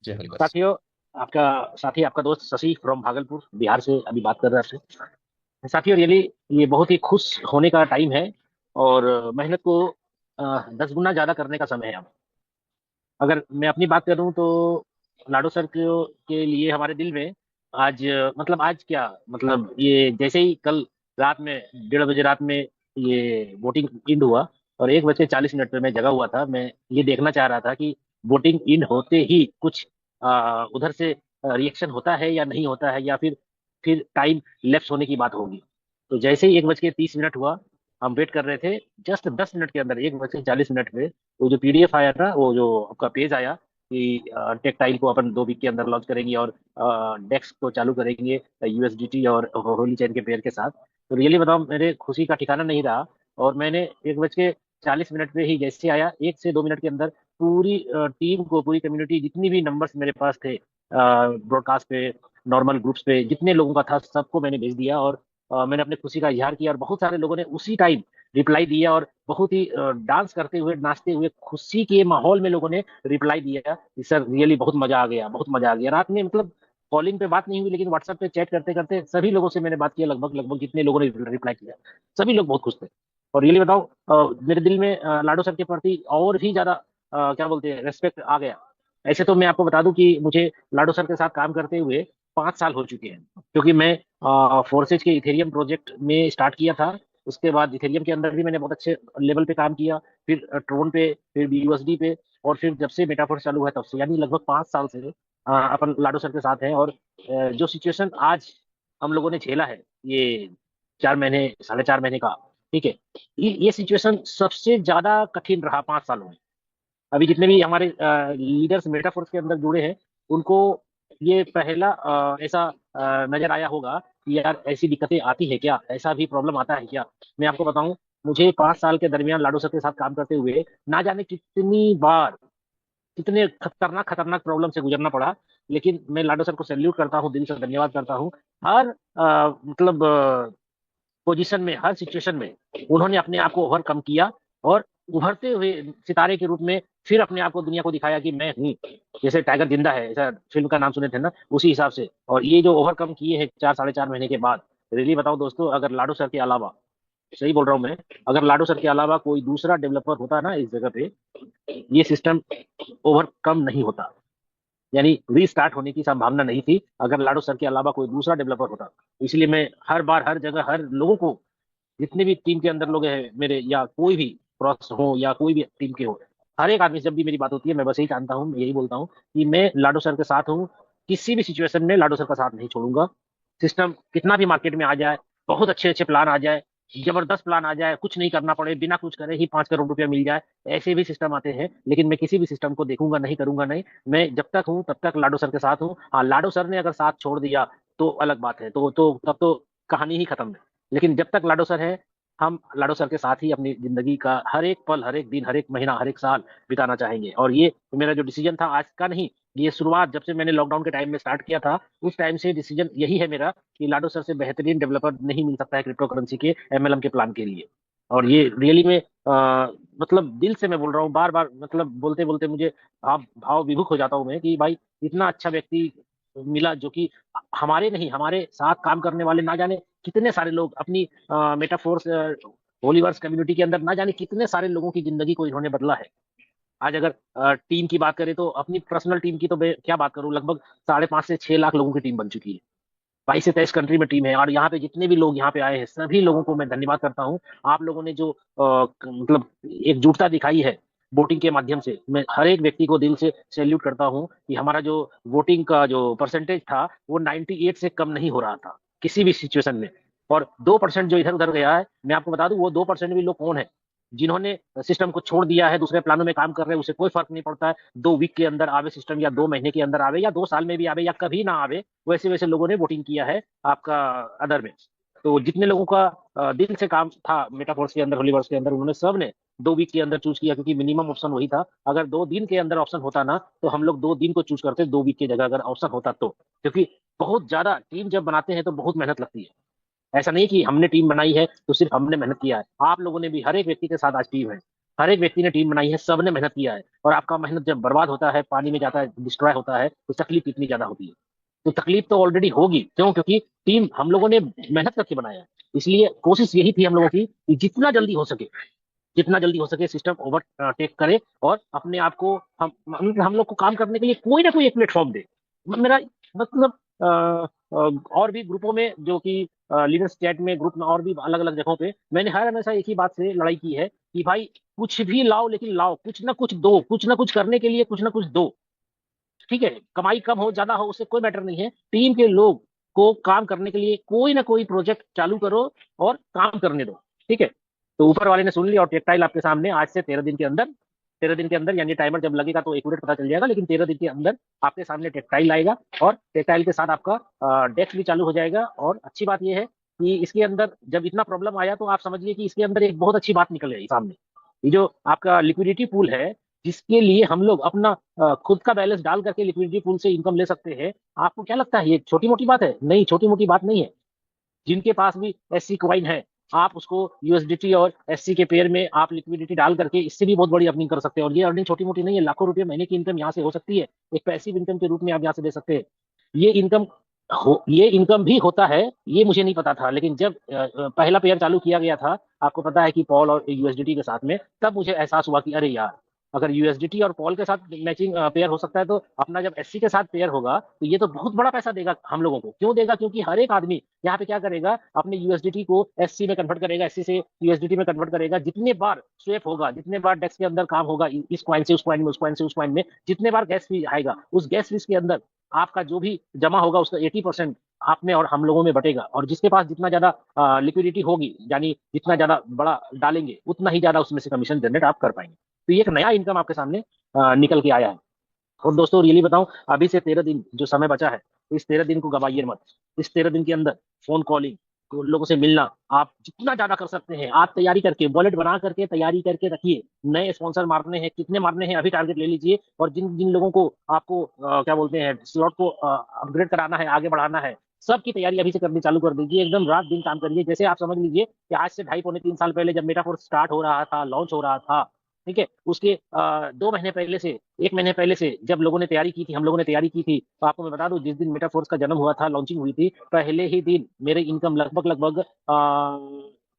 A: जय हरिवर्स।
B: साथियों, आपका दोस्त शशि फ्रॉम भागलपुर बिहार से अभी बात कर रहा है। साथियों, रियली ये बहुत ही खुश होने का टाइम है और मेहनत को 10 गुना ज्यादा करने का समय है अब। अगर मैं अपनी बात करूं तो लाडो सर के लिए हमारे दिल में आज मतलब आज क्या मतलब ये जैसे ही कल रात में 1:30 बजे रात में ये वोटिंग इंड हुआ और 1:40 पे मैं जगा हुआ था। मैं ये देखना चाह रहा था कि वोटिंग इंड होते ही कुछ उधर से रिएक्शन होता है या नहीं होता है, या फिर टाइम लेफ्ट होने की बात होगी। तो जैसे ही 1:30 हुआ, हम वेट कर रहे थे। जस्ट 10 मिनट के अंदर 1:40 पे वो जो पीडीएफ आया था, वो जो आपका पेज आया कि टेक्टाइल को अपन 2 वीक के अंदर लॉन्च करेंगे और डेक्स को चालू करेंगे यूएसडीटी और होली चैन के पेयर के साथ। तो रियली बताऊं, मेरे खुशी का ठिकाना नहीं रहा। और मैंने 1:40 पे ही जैसे आया, 1 से 2 मिनट के अंदर पूरी टीम को, पूरी कम्युनिटी, जितनी भी नंबर्स मेरे पास थे ब्रॉडकास्ट पे, नॉर्मल ग्रुप्स पे जितने लोगों का था, सबको मैंने भेज दिया। और मैंने अपने खुशी का इजहार किया और बहुत सारे लोगों ने उसी टाइम रिप्लाई दिया और बहुत ही डांस करते हुए, नाचते हुए, खुशी के माहौल में लोगों ने रिप्लाई दिया कि सर रियली बहुत मजा आ गया, बहुत मजा आ गया। रात में मतलब कॉलिंग पे बात नहीं हुई, लेकिन व्हाट्सएप पे चैट करते करते सभी लोगों से मैंने बात किया। लगभग लगभग जितने लोगों ने रिप्लाई किया, सभी लोग बहुत खुश थे। और रियली बताओ, मेरे दिल में लाडो सर के प्रति और भी ज्यादा क्या बोलते हैं, रेस्पेक्ट आ गया। ऐसे तो मैं आपको बता दूं कि मुझे लाडो सर के साथ काम करते हुए 5 साल हो चुके हैं, क्योंकि मैं फोर्सेज के इथेरियम प्रोजेक्ट में स्टार्ट किया था। उसके बाद इथेरियम के अंदर भी मैंने बहुत अच्छे लेवल पे काम किया, फिर ट्रोन पे, फिर यूएसडी पे, और फिर जब से मेटाफोर्स चालू हुआ तब से, यानी लगभग 5 साल से अपन लाडो सर के साथ हैं। और जो सिचुएशन आज हम लोगों ने झेला है, ये 4 महीने, 4.5 महीने का, ठीक है, ये सिचुएशन सबसे ज्यादा कठिन रहा 5 सालों में। अभी जितने भी हमारे लीडर्स मेटाफोर्स के अंदर जुड़े हैं, उनको
E: ये पहला ऐसा नजर आया होगा कि यार ऐसी दिक्कतें आती है क्या, ऐसा भी प्रॉब्लम आता है क्या। मैं आपको बताऊं, मुझे 5 साल के दरमियान लाडो सर के साथ काम करते हुए ना जाने कितनी बार कितने खतरनाक खतरनाक प्रॉब्लम से गुजरना पड़ा। लेकिन मैं लाडो सर को सैल्यूट करता हूँ, दिल से धन्यवाद करता हूँ। हर मतलब पोजीशन में, हर सिचुएशन में उन्होंने अपने आप को ओवरकम किया और उभरते हुए सितारे के रूप में फिर अपने आप को दुनिया को दिखाया कि मैं हूँ। जैसे टाइगर जिंदा है, ऐसा फिल्म का नाम सुने थे ना, उसी हिसाब से। और ये जो ओवरकम किए हैं 4 साढ़े 4 महीने के बाद, रियली बताओ दोस्तों, अगर लाडो सर के अलावा, सही बोल रहा हूँ मैं, अगर लाडो सर के अलावा कोई दूसरा डेवलपर होता ना इस जगह पे, ये सिस्टम ओवरकम नहीं होता। यानी रीस्टार्ट होने की संभावना नहीं थी अगर लाडो सर के अलावा कोई दूसरा डेवलपर होता। इसलिए मैं हर बार, हर जगह, हर लोगों को, जितने भी टीम के अंदर लोग हैं मेरे, या कोई भी क्रॉस हो या कोई भी टीम के हो, हर एक आदमी से जब भी मेरी बात होती है मैं बस यही जानता हूँ, मैं यही बोलता हूँ कि मैं लाडो सर के साथ हूँ। किसी भी सिचुएशन में लाडो सर का साथ नहीं छोड़ूंगा। सिस्टम कितना भी मार्केट में आ जाए, बहुत अच्छे अच्छे प्लान आ जाए, जबरदस्त प्लान आ जाए, कुछ नहीं करना पड़े, बिना कुछ करे ही 5 करोड़ रुपया मिल जाए, ऐसे भी सिस्टम आते हैं। लेकिन मैं किसी भी सिस्टम को देखूंगा नहीं, करूंगा नहीं। मैं जब तक हूँ तब तक लाडो सर के साथ हूँ। हाँ, लाडो सर ने अगर साथ छोड़ दिया तो अलग बात है, तो तब तो कहानी ही खत्म है। लेकिन जब तक लाडो सर है, हम लाडो सर के साथ ही अपनी जिंदगी का हर एक पल, हर एक दिन, हर एक महीना, हर एक साल बिताना चाहेंगे। और ये मेरा जो डिसीजन था आज का नहीं, ये शुरुआत जब से मैंने लॉकडाउन के टाइम में स्टार्ट किया था, उस टाइम से डिसीजन यही है मेरा कि लाडो सर से बेहतरीन डेवलपर नहीं मिल सकता है क्रिप्टो करेंसी के एमएलएम के प्लान के लिए। और ये रियली में मतलब दिल से मैं बोल रहा हूँ, बार बार मतलब बोलते बोलते मुझे भाव भाव विभुक हो जाता हूँ मैं कि भाई इतना अच्छा व्यक्ति मिला जो कि हमारे नहीं, हमारे साथ काम करने वाले ना जाने कितने सारे लोग, अपनी मेटाफोर्स होलीवर्स कम्युनिटी के अंदर ना जाने कितने सारे लोगों की जिंदगी को इन्होंने बदला है। आज अगर टीम की बात करें तो अपनी पर्सनल टीम की तो मैं क्या बात करूं, लगभग 5.5 से 6 लाख लोगों की टीम बन चुकी है। 22 से 23 कंट्री में टीम है। और यहाँ पे जितने भी लोग यहाँ पे आए हैं सभी लोगों को मैं धन्यवाद करता हूँ। आप लोगों ने जो मतलब एकजुटता दिखाई है वोटिंग के माध्यम से, मैं हर एक व्यक्ति को दिल से सैल्यूट करता हूँ कि हमारा जो वोटिंग का जो परसेंटेज था वो 98 से कम नहीं हो रहा था किसी भी सिचुएशन में। और 2% जो इधर उधर गया है, मैं आपको बता दूं वो 2% भी लोग कौन है, जिन्होंने सिस्टम को छोड़ दिया है, दूसरे प्लानों में काम कर रहे हैं, उसे कोई फर्क नहीं पड़ता है 2 वीक के अंदर आवे सिस्टम, या 2 महीने के अंदर आवे, या 2 साल में भी आवे, या कभी ना आवे। वैसे वैसे लोगों ने वोटिंग किया है आपका अदर में। तो जितने लोगों का दिल से काम था मेटाफोर्स के अंदर, होलीवर्स के अंदर, उन्होंने सब ने 2 वीक के अंदर चूज किया, क्योंकि मिनिमम ऑप्शन वही था। अगर 2 दिन के अंदर ऑप्शन होता ना तो हम लोग 2 दिन को चूज करते, 2 वीक की जगह अगर ऑप्शन होता तो। क्योंकि बहुत ज्यादा टीम जब बनाते हैं तो बहुत मेहनत लगती है। ऐसा नहीं कि हमने टीम बनाई है तो सिर्फ हमने मेहनत किया है, आप लोगों ने भी, हर एक व्यक्ति के साथ आज टीम है, हर एक व्यक्ति ने टीम बनाई है, सबने मेहनत किया है। और आपका मेहनत जब बर्बाद होता है, पानी में जाता है, डिस्ट्रॉय होता है, तो तकलीफ कितनी ज्यादा होती है। तो तकलीफ तो ऑलरेडी होगी, क्यों? क्योंकि टीम हम लोगों ने मेहनत करके बनाया है। इसलिए कोशिश यही थी हम लोगों की कि जितना जल्दी हो सके सिस्टम ओवरटेक करे और अपने आप को हम लोग को काम करने के लिए कोई ना कोई एक प्लेटफॉर्म दे। मेरा मतलब और भी ग्रुपों में, जो कि लीडर्स चैट में, ग्रुप में, और भी अलग अलग जगहों पे मैंने हर हमेशा एक ही बात से लड़ाई की है कि भाई कुछ भी लाओ, लेकिन लाओ, कुछ ना कुछ दो, कुछ ना कुछ करने के लिए कुछ ना कुछ दो। ठीक है, कमाई कम हो ज्यादा हो उससे कोई मैटर नहीं है, टीम के लोग को काम करने के लिए कोई ना कोई प्रोजेक्ट चालू करो और काम करने दो। ठीक है, तो ऊपर वाले ने सुन लिया और टेक्टाइल आपके सामने आज से 13 दिन के अंदर, 13 दिन के अंदर, यानी टाइमर जब लगेगा तो 1 मिनट पता चल जाएगा, लेकिन 13 दिन के अंदर आपके सामने टेक्टाइल आएगा और टेक्टाइल के साथ आपका डेस्क भी चालू हो जाएगा। और अच्छी बात यह है कि इसके अंदर जब इतना प्रॉब्लम आया तो आप समझिए कि इसके अंदर एक बहुत अच्छी बात निकल आई सामने। ये जो आपका लिक्विडिटी पूल है, जिसके लिए हम लोग अपना खुद का बैलेंस डाल करके लिक्विडिटी पूल से इनकम ले सकते हैं, आपको क्या लगता है ये छोटी मोटी बात है? नहीं, छोटी मोटी बात नहीं है। जिनके पास भी एससी कॉइन है, आप उसको यूएसडीटी और एससी के पेयर में आप लिक्विडिटी डाल करके इससे भी बहुत बड़ी अर्निंग कर सकते हैं। और ये अर्निंग छोटी मोटी नहीं है, लाखों रुपए महीने की इनकम यहाँ से हो सकती है। एक पैसिव इनकम के रूप में आप यहाँ से दे सकते हैं। ये इनकम ये इनकम भी होता है, ये मुझे नहीं पता था, लेकिन जब पहला पेयर चालू किया गया था, आपको पता है कि पॉल और यूएसडीटी के साथ में, तब मुझे एहसास हुआ कि अरे यार, अगर यूएसडीटी और पॉल के साथ मैचिंग पेयर हो सकता है, तो अपना जब एससी के साथ पेयर होगा तो ये तो बहुत बड़ा पैसा देगा हम लोगों को। क्यों देगा? क्योंकि हर एक आदमी यहाँ पे क्या करेगा, अपने यूएसडीटी को एससी में कन्वर्ट करेगा, एससी से यूएसडीटी में कन्वर्ट करेगा। जितने बार स्वेप होगा, जितने बार डेस्क के अंदर काम होगा, इस कॉइन से उस कॉइन में, उस कॉइन से उस कॉइन में, जितने बार गैस फीस आएगा, उस गैस फीस के अंदर आपका जो भी जमा होगा उसका 80% आप में और हम लोगों में बटेगा। और जिसके पास जितना ज्यादा लिक्विडिटी होगी, यानी जितना ज्यादा बड़ा डालेंगे, उतना ही ज्यादा उसमें से कमीशन जनरेट आप कर पाएंगे। तो ये एक नया इनकम आपके सामने निकल के आया है। और दोस्तों रियली बताऊं, अभी से 13 दिन जो समय बचा है, इस 13 दिन को गवाइए मत। इस 13 दिन के अंदर फोन कॉलिंग, लोगों से मिलना, आप जितना ज्यादा कर सकते हैं, आप तैयारी करके, वॉलेट बना करके तैयारी करके रखिए। नए स्पॉन्सर मारने हैं, कितने मारने हैं अभी टारगेट ले लीजिए। और जिन जिन लोगों को आपको क्या बोलते हैं, स्लॉट को अपग्रेड कराना है, आगे बढ़ाना है, सबकी तैयारी अभी से करनी चालू कर दीजिए। एकदम रात दिन काम करिए। जैसे आप समझ लीजिए कि आज से 2.5 पौने 3 साल पहले जब मेटाफोर्स स्टार्ट हो रहा था, लॉन्च हो रहा था, ठीक है, उसके 2 महीने पहले से, 1 महीने पहले से जब लोगों ने तैयारी की थी, हम लोगों ने तैयारी की थी, तो आपको मैं बता दूं, जिस दिन मेटाफोर्स का जन्म हुआ था, लॉन्चिंग हुई थी, पहले ही दिन मेरी इनकम लगभग लगभग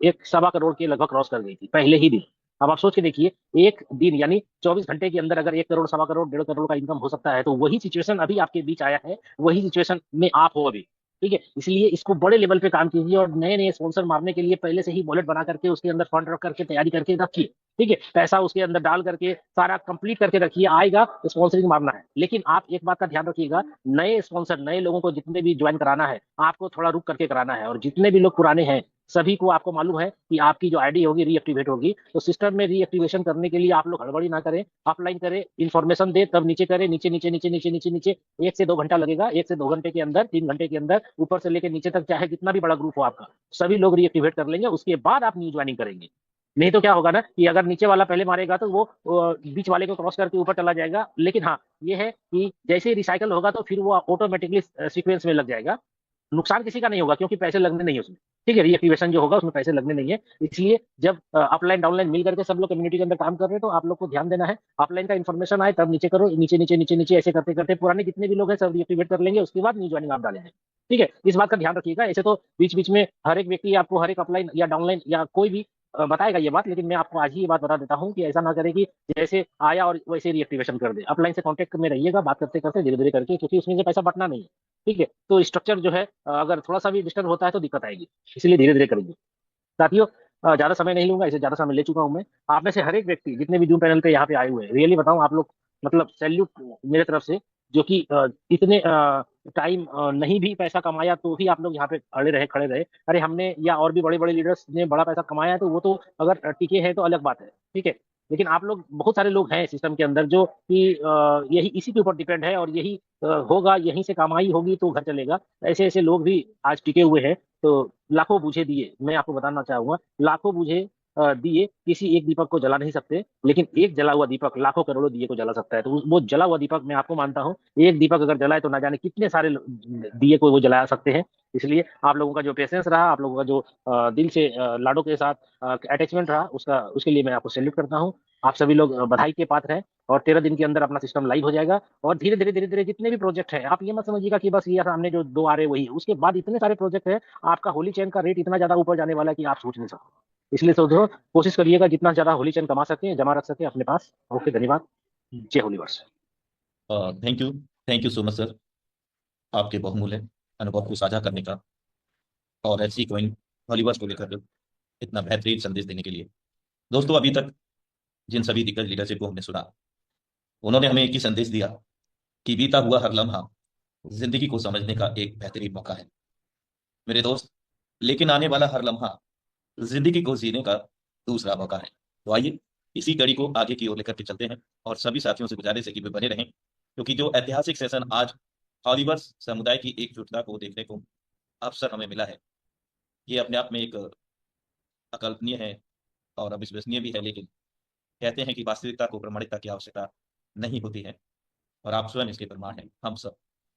E: 1 सवा करोड़ के लगभग क्रॉस कर गई थी, पहले ही दिन। अब आप सोच के देखिए, एक दिन यानी 24 घंटे के अंदर अगर 1 करोड़, 1.25 करोड़, 1.5 करोड़ का इनकम हो सकता है, तो वही सिचुएशन अभी आपके बीच आया है, वही सिचुएशन में आप हो अभी। ठीक है, इसलिए इसको बड़े लेवल पे काम कीजिए और नए नए स्पॉन्सर मारने के लिए पहले से ही वॉलेट बना करके उसके अंदर फंड रख करके तैयारी करके रखिए। ठीक है, पैसा उसके अंदर डाल करके सारा कंप्लीट करके रखिए, आएगा स्पॉन्सरिंग मारना है। लेकिन आप एक बात का ध्यान रखिएगा, नए स्पॉन्सर, नए लोगों को जितने भी ज्वाइन कराना है, आपको थोड़ा रुक करके कराना है। और जितने भी लोग पुराने हैं, सभी को आपको मालूम है कि आपकी जो आईडी होगी रीएक्टिवेट होगी, तो सिस्टम में रीएक्टिवेशन करने के लिए आप लोग हड़बड़ी ना करें, ऑफलाइन करें, इन्फॉर्मेशन दे, तब नीचे करें, नीचे नीचे नीचे नीचे नीचे नीचे। 1 से 2 घंटा लगेगा, 1 से 2 घंटे के अंदर, 3 घंटे के अंदर, ऊपर से लेकर नीचे तक, चाहे कितना भी बड़ा ग्रुप हो आपका, सभी लोग रीएक्टिवेट कर लेंगे। उसके बाद आप न्यू ज्वाइनिंग करेंगे। नहीं तो क्या होगा ना, कि अगर नीचे वाला पहले मारेगा तो वो बीच वाले को क्रॉस करके ऊपर चला जाएगा। लेकिन हाँ, ये है कि जैसे ही रिसाइकल होगा तो फिर वो ऑटोमेटिकली सीक्वेंस में लग जाएगा। नुकसान किसी का नहीं होगा, क्योंकि पैसे लगने नहीं है उसमें। ठीक है, रीएक्टिवेशन जो होगा उसमें पैसे लगने नहीं है। इसलिए जब अपलाइन डाउनलाइन मिल करके सब लोग कम्युनिटी के अंदर काम कर रहे हैं, तो आप लोग को ध्यान देना है, अपलाइन का इन्फॉर्मेशन आए तब नीचे करो, नीचे नीचे नीचे नीचे ऐसे करते करते पुराने जितने भी लोग हैं सब रीएक्टिवेट कर लेंगे, उसके बाद न्यू ज्वाइनिंग आप डालेंगे। ठीक है, इस बात का ध्यान रखिएगा। ऐसे तो बीच बीच में हर एक व्यक्ति आपको हर एक अपलाइन या डाउनलाइन या कोई भी बताएगा ये बात, लेकिन मैं आपको आज ही ये बात बता देता हूँ कि ऐसा ना करें कि जैसे आया और वैसे रीएक्टिवेशन कर दे। अपलाइन से कांटेक्ट में रहिएगा, बात करते करते धीरे धीरे करके, क्योंकि उसमें से पैसा बटना नहीं है। ठीक है, तो स्ट्रक्चर जो है अगर थोड़ा सा भी डिस्टर्ब होता है तो दिक्कत आएगी, इसलिए धीरे धीरे करेंगे। साथियों, ज्यादा समय नहीं लूंगा, इसे ज्यादा समय ले चुका हूं मैं। आप में से हर एक व्यक्ति जितने भी जूम पैनल पे यहाँ पे आए हुए हैं, रियली बताऊं, आप लोग मतलब सैल्यूट मेरे तरफ से, जो कि इतने टाइम नहीं भी पैसा कमाया तो भी आप लोग यहाँ पे खड़े रहे। अरे हमने या और भी बड़े बड़े लीडर्स ने बड़ा पैसा कमाया है, तो वो तो अगर टिके हैं तो अलग बात है। ठीक है, लेकिन आप लोग, बहुत सारे लोग हैं सिस्टम के अंदर जो कि यही इसी के ऊपर डिपेंड है, और यही होगा, यहीं से कमाई होगी तो घर चलेगा। ऐसे ऐसे लोग भी आज टिके हुए हैं। तो लाखों बूझे दिए, मैं आपको बताना चाहूंगा, लाखों बूझे दिए किसी एक दीपक को जला नहीं सकते, लेकिन एक जला हुआ दीपक लाखों करोड़ों दिए को जला सकता है। तो वो जला हुआ दीपक मैं आपको मानता हूँ, एक दीपक अगर जलाए तो ना जाने कितने सारे दिए को वो जला सकते हैं। इसलिए आप लोगों का जो पेशेंस रहा, आप लोगों का जो दिल से लाडो के साथ अटैचमेंट रहा, उसका उसके लिए मैं आपको सैल्यूट करता हूँ। आप सभी लोग बधाई के पात्र हैं। और 13 दिन के अंदर अपना सिस्टम लाइव हो जाएगा। और धीरे धीरे धीरे धीरे जितने भी प्रोजेक्ट हैं, आप ये मत समझिएगा कि बस ये सामने जो दो आ रहे वही है, उसके बाद इतने सारे प्रोजेक्ट है, आपका होली चैन का रेट इतना ज्यादा ऊपर जाने वाला है कि आप सोच नहीं सकते। इसलिए सोचो, कोशिश करिएगा जितना ज्यादा होली चैन कमा सके, जमा रख सके अपने पास। ओके, धन्यवाद। जय होली वर्ष।
A: Thank you so much sir, आपके बहुमूल्य अनुभव को साझा करने का और ऐसी कोइन हॉलीवर्स को लेकर इतना बेहतरीन संदेश देने के लिए। दोस्तों, अभी तक जिन सभी दिग्गज लीडरशिप को हमने सुना, उन्होंने हमें एक ही संदेश दिया कि बीता हुआ हर लम्हा जिंदगी को समझने का एक बेहतरीन मौका है मेरे दोस्त, लेकिन आने वाला हर लम्हा जिंदगी को जीने का दूसरा मौका है। तो आइए इसी कड़ी को आगे की ओर लेकर के चलते हैं, और सभी साथियों से गुजारिश है कि वे बने रहें, क्योंकि जो ऐतिहासिक सेशन आज हॉलीवर्स समुदाय की एकजुटता को देखने को अवसर हमें मिला है, ये अपने आप में एक अकल्पनीय है और अविश्वसनीय भी है। लेकिन कहते हैं कि वास्तविकता को प्रमाणिकता की आवश्यकता नहीं होती है, और आप स्वयं इसके प्रमाण हैं, हम सब।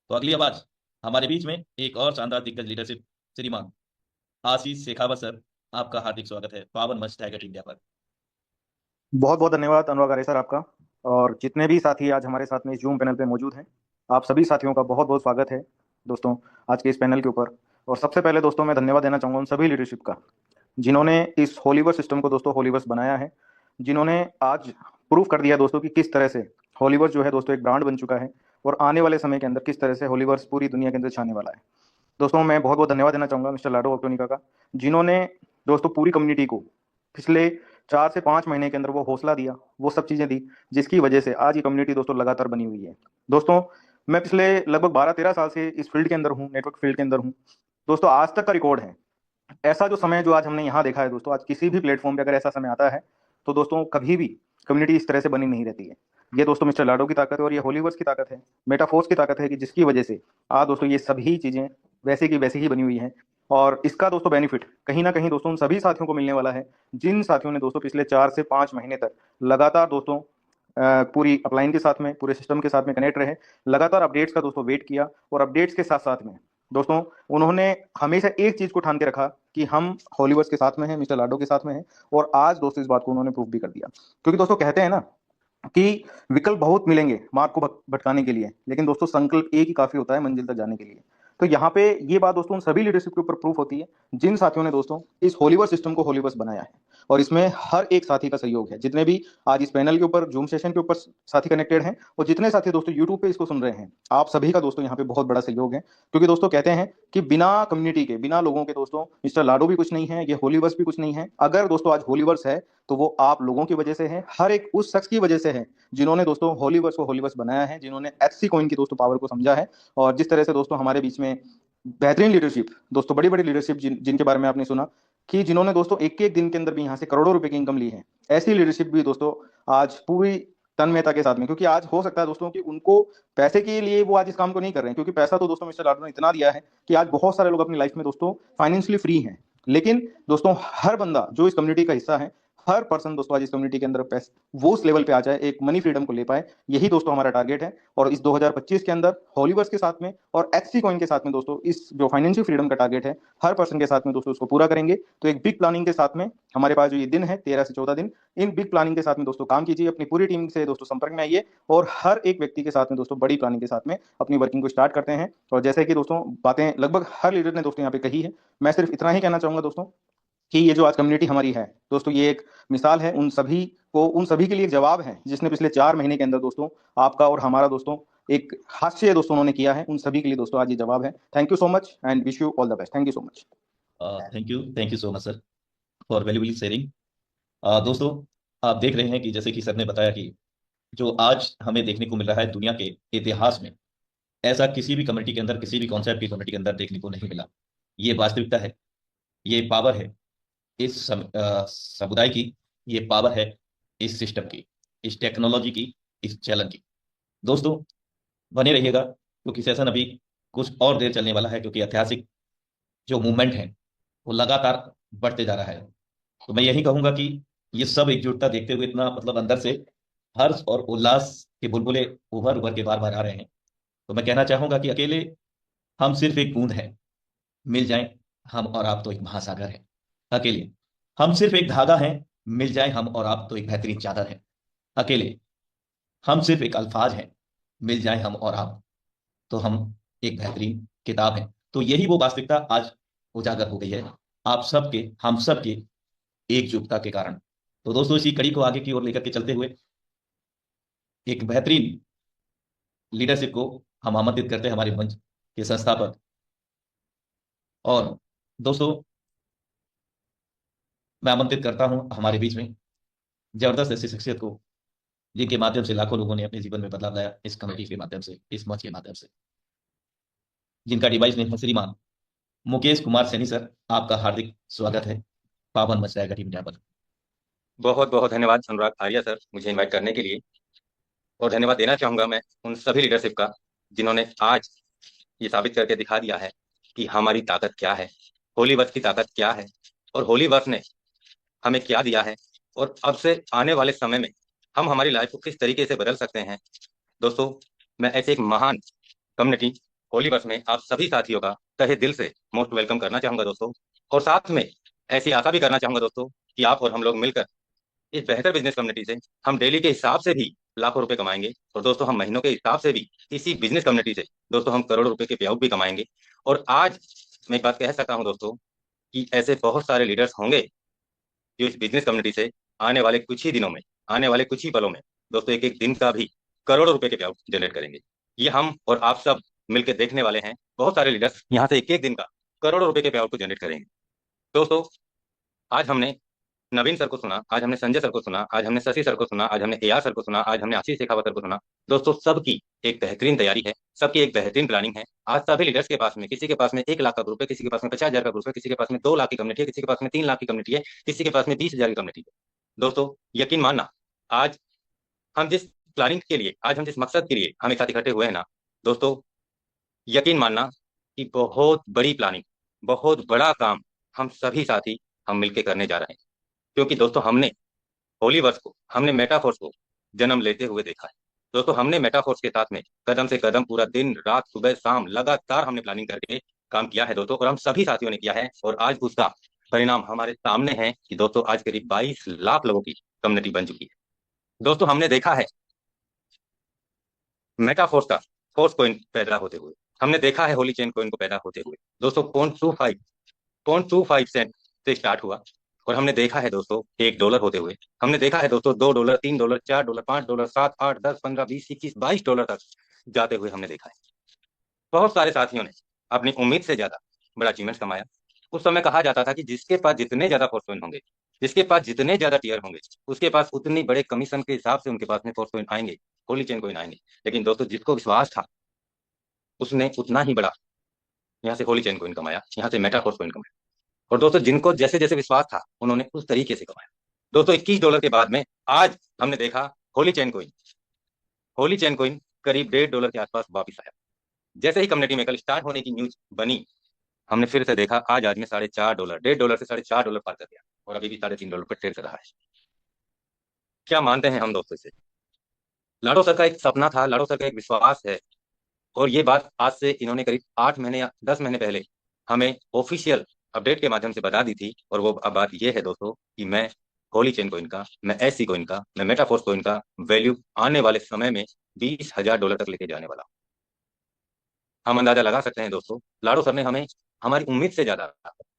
A: तो अगली आवाज हमारे बीच में एक और शानदार दिग्गज लीडरशिप, श्रीमान आशीष शेखावत सर, आपका हार्दिक स्वागत है पावन मंच टाइगर इंडिया पर।
F: बहुत बहुत धन्यवाद अनुराग आर्य सर आपका, और जितने भी साथी आज हमारे साथ में इस जूम पैनल पे मौजूद हैं, आप सभी साथियों का बहुत बहुत स्वागत है दोस्तों आज के इस पैनल के ऊपर। और सबसे पहले दोस्तों मैं धन्यवाद देना चाहूँगा उन सभी लीडरशिप का जिन्होंने इस हॉलीवर्स सिस्टम को दोस्तों हॉलीवर्स बनाया है, जिन्होंने आज प्रूव कर दिया दोस्तों कि किस तरह से हॉलीवर्स जो है दोस्तों एक ब्रांड बन चुका है, और आने वाले समय के अंदर किस तरह से हॉलीवर्स पूरी दुनिया के अंदर छाने वाला है। दोस्तों मैं बहुत बहुत धन्यवाद देना चाहूँगा मिस्टर लाडो ऑक्टोनिका का, जिन्होंने दोस्तों पूरी कम्युनिटी को पिछले 4 से 5 महीने के अंदर वो हौसला दिया, वो सब चीज़ें दी, जिसकी वजह से आज ये कम्युनिटी दोस्तों लगातार बनी हुई है। दोस्तों मैं पिछले लगभग 12-13 साल से इस फील्ड के अंदर हूँ, नेटवर्क फील्ड के अंदर हूँ दोस्तों। आज तक का रिकॉर्ड है ऐसा जो समय जो आज हमने यहाँ देखा है दोस्तों, आज किसी भी प्लेटफॉर्म पे अगर ऐसा समय आता है तो दोस्तों कभी भी कम्युनिटी इस तरह से बनी नहीं रहती है। ये दोस्तों मिस्टर लाडो की ताकत है और ये होलीवर्स की ताकत है, मेटाफोर्स की ताकत है कि जिसकी वजह से आज दोस्तों ये सभी चीजें वैसे की वैसी ही बनी हुई हैं। और इसका दोस्तों बेनिफिट कहीं ना कहीं दोस्तों उन सभी साथियों को मिलने वाला है जिन साथियों ने दोस्तों पिछले 4 से 5 महीने तक लगातार दोस्तों पूरी अपलाइन के साथ में, पूरे सिस्टम के साथ में कनेक्ट रहे, लगातार अपडेट्स का दोस्तों वेट किया, और अपडेट्स के साथ साथ में दोस्तों उन्होंने हमेशा एक चीज को ठान के रखा कि हम हॉलीवर्स के साथ में हैं, मिस्टर लाडो के साथ में हैं। और आज दोस्तों इस बात को उन्होंने प्रूव भी कर दिया, क्योंकि दोस्तों कहते हैं ना कि विकल्प बहुत मिलेंगे मार्ग को भटकाने के लिए, लेकिन दोस्तों संकल्प एक ही काफी होता है मंजिल तक जाने के लिए। तो यहाँ पे ये बात दोस्तों उन सभी लीडरशिप के ऊपर प्रूफ होती है जिन साथियों ने दोस्तों इस होलीवर्स सिस्टम को होलीवर्स बनाया है। और इसमें हर एक साथी का सहयोग है, जितने भी आज इस पैनल के ऊपर जूम सेशन के ऊपर साथी कनेक्टेड हैं, और जितने साथी दोस्तों यूट्यूब पे इसको सुन रहे हैं, आप सभी का दोस्तों यहाँ पे बहुत बड़ा सहयोग है। क्योंकि दोस्तों कहते हैं कि बिना कम्युनिटी के, बिना लोगों के दोस्तों मिस्टर लाडो भी कुछ नहीं है, ये होलीवर्स भी कुछ नहीं है। अगर दोस्तों आज होलीवर्स है तो वो आप लोगों की वजह से है, हर एक उस शख्स की वजह से है जिन्होंने दोस्तों होलीवर्स को होलीवर्स बनाया है, जिन्होंने एचसी कॉइन की दोस्तों पावर को समझा है। और जिस तरह से दोस्तों हमारे बीच में बेहतरीन लीडरशिप दोस्तों, बड़ी बड़ी लीडरशिप जिनके बारे में आपने सुना कि जिन्होंने दोस्तों एक एक दिन के अंदर भी यहाँ से करोड़ों रुपए की इनकम ली है, ऐसी लीडरशिप भी दोस्तों आज पूरी तन्मयता के साथ में, क्योंकि आज हो सकता है दोस्तों कि उनको पैसे के लिए वो आज इस काम को नहीं कर रहे हैं, क्योंकि पैसा तो दोस्तों मिस्टर लाडो ने इतना दिया है कि आज बहुत सारे लोग अपनी लाइफ में दोस्तों फाइनेंशियली फ्री हैं। लेकिन दोस्तों हर बंदा जो इस कम्युनिटी का हिस्सा है, हर पर्सन दोस्तों आज इस कम्युनिटी के अंदर पैसे वो उस लेवल पे आ जाए, एक मनी फ्रीडम को ले पाए, यही दोस्तों हमारा टारगेट है। और इस 2025 के अंदर हॉलीवर्स के साथ में और एचसी कॉइन के साथ में दोस्तों इस जो फाइनेंशियल फ्रीडम का टारगेट है हर पर्सन के साथ में दोस्तों उसको पूरा करेंगे। तो एक बिग प्लानिंग के साथ में हमारे पास जो ये दिन है 13 से 14 दिन, इन बिग प्लानिंग के साथ में दोस्तों काम कीजिए, अपनी पूरी टीम से दोस्तों संपर्क में आइए, और हर एक व्यक्ति के साथ में दोस्तों बड़ी प्लानिंग के साथ में अपनी वर्किंग को स्टार्ट करते हैं। और जैसे कि दोस्तों बातें लगभग हर लीडर ने दोस्तों यहाँ पे कही है, मैं सिर्फ इतना ही कहना चाहूंगा दोस्तों कि ये जो आज कम्युनिटी हमारी है दोस्तों, ये एक मिसाल है उन सभी को, उन सभी के लिए एक जवाब है जिसने पिछले 4 महीने के अंदर दोस्तों आपका और हमारा दोस्तों एक हास्य दोस्तों उन्होंने किया है। उन सभी के लिए दोस्तों आज ये जवाब है। Thank you so much and wish you all the best. Thank you so much.
A: Thank you so much sir for valuable sharing. दोस्तों आप देख रहे हैं कि जैसे कि सर ने बताया कि जो आज हमें देखने को मिल रहा है दुनिया के इतिहास में, ऐसा किसी भी कम्युनिटी के अंदर, किसी भी कॉन्सेप्ट की कम्युनिटी के अंदर देखने को नहीं मिला। ये वास्तविकता है, ये पावर है इस समुदाय की, ये पावर है इस सिस्टम की, इस टेक्नोलॉजी की, इस चैलेंज की। दोस्तों बने रहिएगा, क्योंकि सेशन अभी कुछ और देर चलने वाला है, क्योंकि ऐतिहासिक जो मूवमेंट है वो लगातार बढ़ते जा रहा है। तो मैं यही कहूंगा कि ये सब एकजुटता देखते हुए इतना मतलब अंदर से हर्ष और उल्लास के बुलबुले उभर उभर के बार बार आ रहे हैं। तो मैं कहना चाहूंगा कि अकेले हम सिर्फ एक बूंद हैं, मिल जाएं हम और आप तो एक महासागर है। अकेले हम सिर्फ एक धागा हैं, मिल जाएं हम और आप तो एक बेहतरीन चादर है। अकेले हम सिर्फ एक अल्फाज हैं, मिल जाएं हम और आप तो हम एक बेहतरीन किताब है। तो यही वो वास्तविकता आज उजागर हो गई है आप सबके, हम सबके एकजुटता के कारण। तो दोस्तों इसी कड़ी को आगे की ओर लेकर के चलते हुए एक बेहतरीन लीडरशिप को हम आमंत्रित करते हैं हमारे मंच के संस्थापक और दोस्तों मैं आमंत्रित करता हूं हमारे बीच में जबरदस्त ऐसी शख्सियत को जिनके माध्यम से लाखों लोगों ने अपने जीवन में बदलाव लाया, इस कमेटी के माध्यम से, इस मंच के माध्यम से, जिनका डिवाइस नेम है श्रीमान मुकेश कुमार सैनी सर। आपका हार्दिक स्वागत है पावन मंच रायगढ़ मीडिया पर।
G: बहुत बहुत धन्यवाद अनुराग आर्या सर मुझे इनवाइट करने के लिए, और धन्यवाद देना चाहूंगा मैं उन सभी लीडरशिप का जिन्होंने आज ये साबित करके दिखा दिया है कि हमारी ताकत क्या है, होलीवर्स की ताकत क्या है, और होलीवर्स ने हमें क्या दिया है, और अब से आने वाले समय में हम हमारी लाइफ को किस तरीके से बदल सकते हैं। दोस्तों मैं ऐसे एक महान कम्युनिटी होलीवर्स में आप सभी साथियों का तहे दिल से मोस्ट वेलकम करना चाहूंगा दोस्तों, और साथ में ऐसी आशा भी करना चाहूंगा दोस्तों कि आप और हम लोग मिलकर इस बेहतर बिजनेस कम्युनिटी से हम डेली के हिसाब से भी लाखों रुपए कमाएंगे, और दोस्तों हम महीनों के हिसाब से भी इसी बिजनेस कम्युनिटी से दोस्तों हम करोड़ों रुपए के पे आउट भी कमाएंगे। और आज मैं एक बात कह सकता हूं दोस्तों कि ऐसे बहुत सारे लीडर्स होंगे जो इस बिजनेस कम्युनिटी से आने वाले कुछ ही दिनों में, आने वाले कुछ ही पलों में दोस्तों एक एक दिन का भी करोड़ों रुपए के पे आउट जनरेट करेंगे। ये हम और आप सब मिलकर देखने वाले हैं। बहुत सारे लीडर्स यहाँ से एक एक दिन का करोड़ों रुपए के पे आउट को जनरेट करेंगे। दोस्तों आज हमने नवीन सर को सुना, आज हमने संजय सर को सुना, आज हमने शशि सर को सुना, आज हमने AR सर को सुना, आज हमने आशीष शेखावत सर को सुना। दोस्तों सबकी एक बेहतरीन तैयारी है, सबकी एक बेहतरीन प्लानिंग है। आज सभी लीडर्स के पास में, किसी के पास में 1 लाख का ग्रुप है, किसी के पास में 50,000 का ग्रुप है, किसी के पास में 2 लाख की कम्युनिटी है, किसी के पास में 3 लाख की कम्युनिटी है, किसी के पास में 20,000 की कम्युनिटी है। दोस्तों यकीन मानना आज हम जिस प्लानिंग के लिए, आज हम जिस मकसद के लिए हम एक साथ इकट्ठे हुए हैं ना दोस्तों, यकीन मानना कि बहुत बड़ी प्लानिंग, बहुत बड़ा काम हम सभी साथी हम मिलकर करने जा रहे हैं। क्योंकि दोस्तों हमने होलीवर्स को, हमने मेटाफोर्स को जन्म लेते हुए देखा है। दोस्तों हमने मेटाफोर्स के साथ में कदम से कदम पूरा दिन रात सुबह शाम लगातार हमने प्लानिंग करके काम किया है दोस्तों, और हम सभी साथियों ने किया है, और आज उसका परिणाम हमारे सामने है कि दोस्तों आज करीब 22 लाख लोगों की कम्युनिटी बन चुकी है। दोस्तों हमने देखा है मेटाफोर्स का फोर्स कॉइन पैदा होते हुए, हमने देखा है होली चेन कॉइन को पैदा होते हुए दोस्तों। 0.25 सेंट से स्टार्ट हुआ, और हमने देखा है दोस्तों $1 होते हुए, हमने देखा है दोस्तों $2, $3, $4, $5, 7, 8, 10, 15, 20, 21, $22 तक जाते हुए हमने देखा है। बहुत सारे साथियों ने अपनी उम्मीद से ज्यादा बड़ा अचीवमेंट कमाया। उस समय कहा जाता था कि जिसके पास जितने ज्यादा फोर्स कॉइन होंगे, जिसके पास जितने ज्यादा टीयर होंगे, उसके पास उतनी बड़े कमीशन के हिसाब से उनके पास में फोर्स कॉइन आएंगे, होली चेन कॉइन आएंगे। लेकिन दोस्तों जिसको विश्वास था उसने उतना ही बड़ा यहाँ से होली चेन कॉइन कमाया, यहाँ से मेटा फोर्स कॉइन कमाया। और दोस्तों जिनको जैसे जैसे विश्वास था उन्होंने उस तरीके से कमाया। दोस्तों $21 के बाद में आज हमने देखा Holi chain coin, Holi chain coin करीब $1.5 के आसपास वापिस आया। जैसे ही कम्युनिटी में कल स्टार्ट होने की न्यूज बनी, हमने फिर से देखा आज में $4.5, $1.5 से $4.5 पार कर गया, और अभी भी $3.5 पर ट्रेड कर रहा है। क्या मानते हैं हम दोस्तों इसे? लाडो सर का एक सपना था, लाडो सर का एक विश्वास है, और ये बात आज से इन्होंने करीब 8 महीने या 10 महीने पहले हमें ऑफिशियल अपडेट के माध्यम से बता दी थी। और वो अब बात ये है दोस्तों कि मैं होली चेन कॉइन का, मैं एससी कॉइन का, मैं मेटाफोर्स कॉइन का वैल्यू आने वाले समय में $20,000 तक लेके जाने वाला हूं। हम अंदाजा लगा सकते हैं दोस्तों, लाडो सर ने हमें हमारी उम्मीद से ज्यादा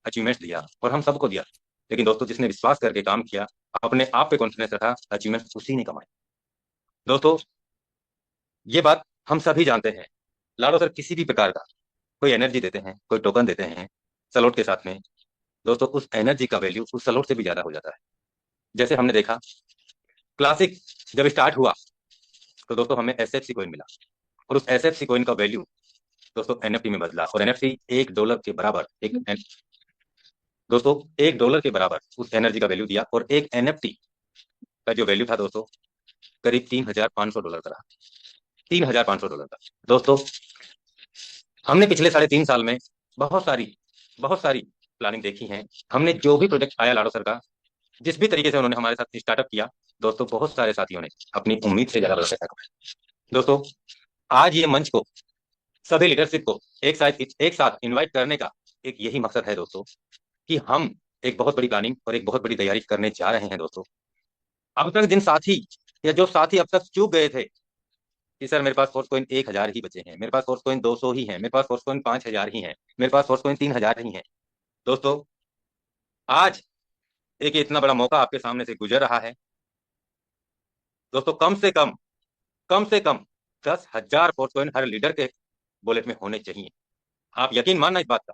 G: अचीवमेंट दिया, और हम सबको दिया। लेकिन दोस्तों जिसने विश्वास करके काम किया, अपने आप पे कॉन्फिडेंस रखा, अचीवमेंट उसी ने कमाए। दोस्तों ये बात हम सभी जानते हैं, लाडो सर किसी भी प्रकार का कोई एनर्जी देते हैं, कोई टोकन देते हैं सलोट के साथ में, दोस्तों उस एनर्जी का वैल्यू उस सलोट से भी ज्यादा हो जाता है। जैसे हमने देखा क्लासिक जब स्टार्ट हुआ तो दोस्तों हमें एसएफसी कॉइन मिला, और उस एसएफसी कॉइन का वैल्यू दोस्तों एनएफटी में बदला, और एनएफटी $1 के बराबर दोस्तों $1 के बराबर उस एनर्जी का वैल्यू दिया, और एक एनएफटी का जो वैल्यू था दोस्तों करीब $3,500 का रहा, $3,500 का। दोस्तों हमने पिछले 3.5 साल में बहुत सारी प्लानिंग देखी है। हमने जो भी प्रोजेक्ट आया लाडो सर का, जिस भी तरीके से उन्होंने हमारे साथ स्टार्टअप किया, दोस्तों बहुत सारे साथियों ने अपनी उम्मीद से ज्यादा पैसा कमाया। दोस्तों आज ये मंच को, सभी लीडरशिप को एक साथ इन्वाइट करने का एक यही मकसद है दोस्तों, कि हम एक बहुत बड़ी प्लानिंग और एक बहुत बड़ी तैयारी करने जा रहे हैं दोस्तों। अब तक जिन साथी या जो साथी अब तक चूक गए थे कि सर मेरे पास फोर्स कॉइन 1,000 ही बचे हैं, मेरे पास फोर्स कॉइन 200 ही है, मेरे पास फोर्स कॉइन 5,000 ही है, मेरे पास फोर्स कॉइन 3,000 ही है, दोस्तों आज एक इतना बड़ा मौका आपके सामने से गुजर रहा है दोस्तों। कम से कम 10,000 फोर्स कॉइन हर लीडर के वॉलेट में होने चाहिए। आप यकीन मानना इस बात का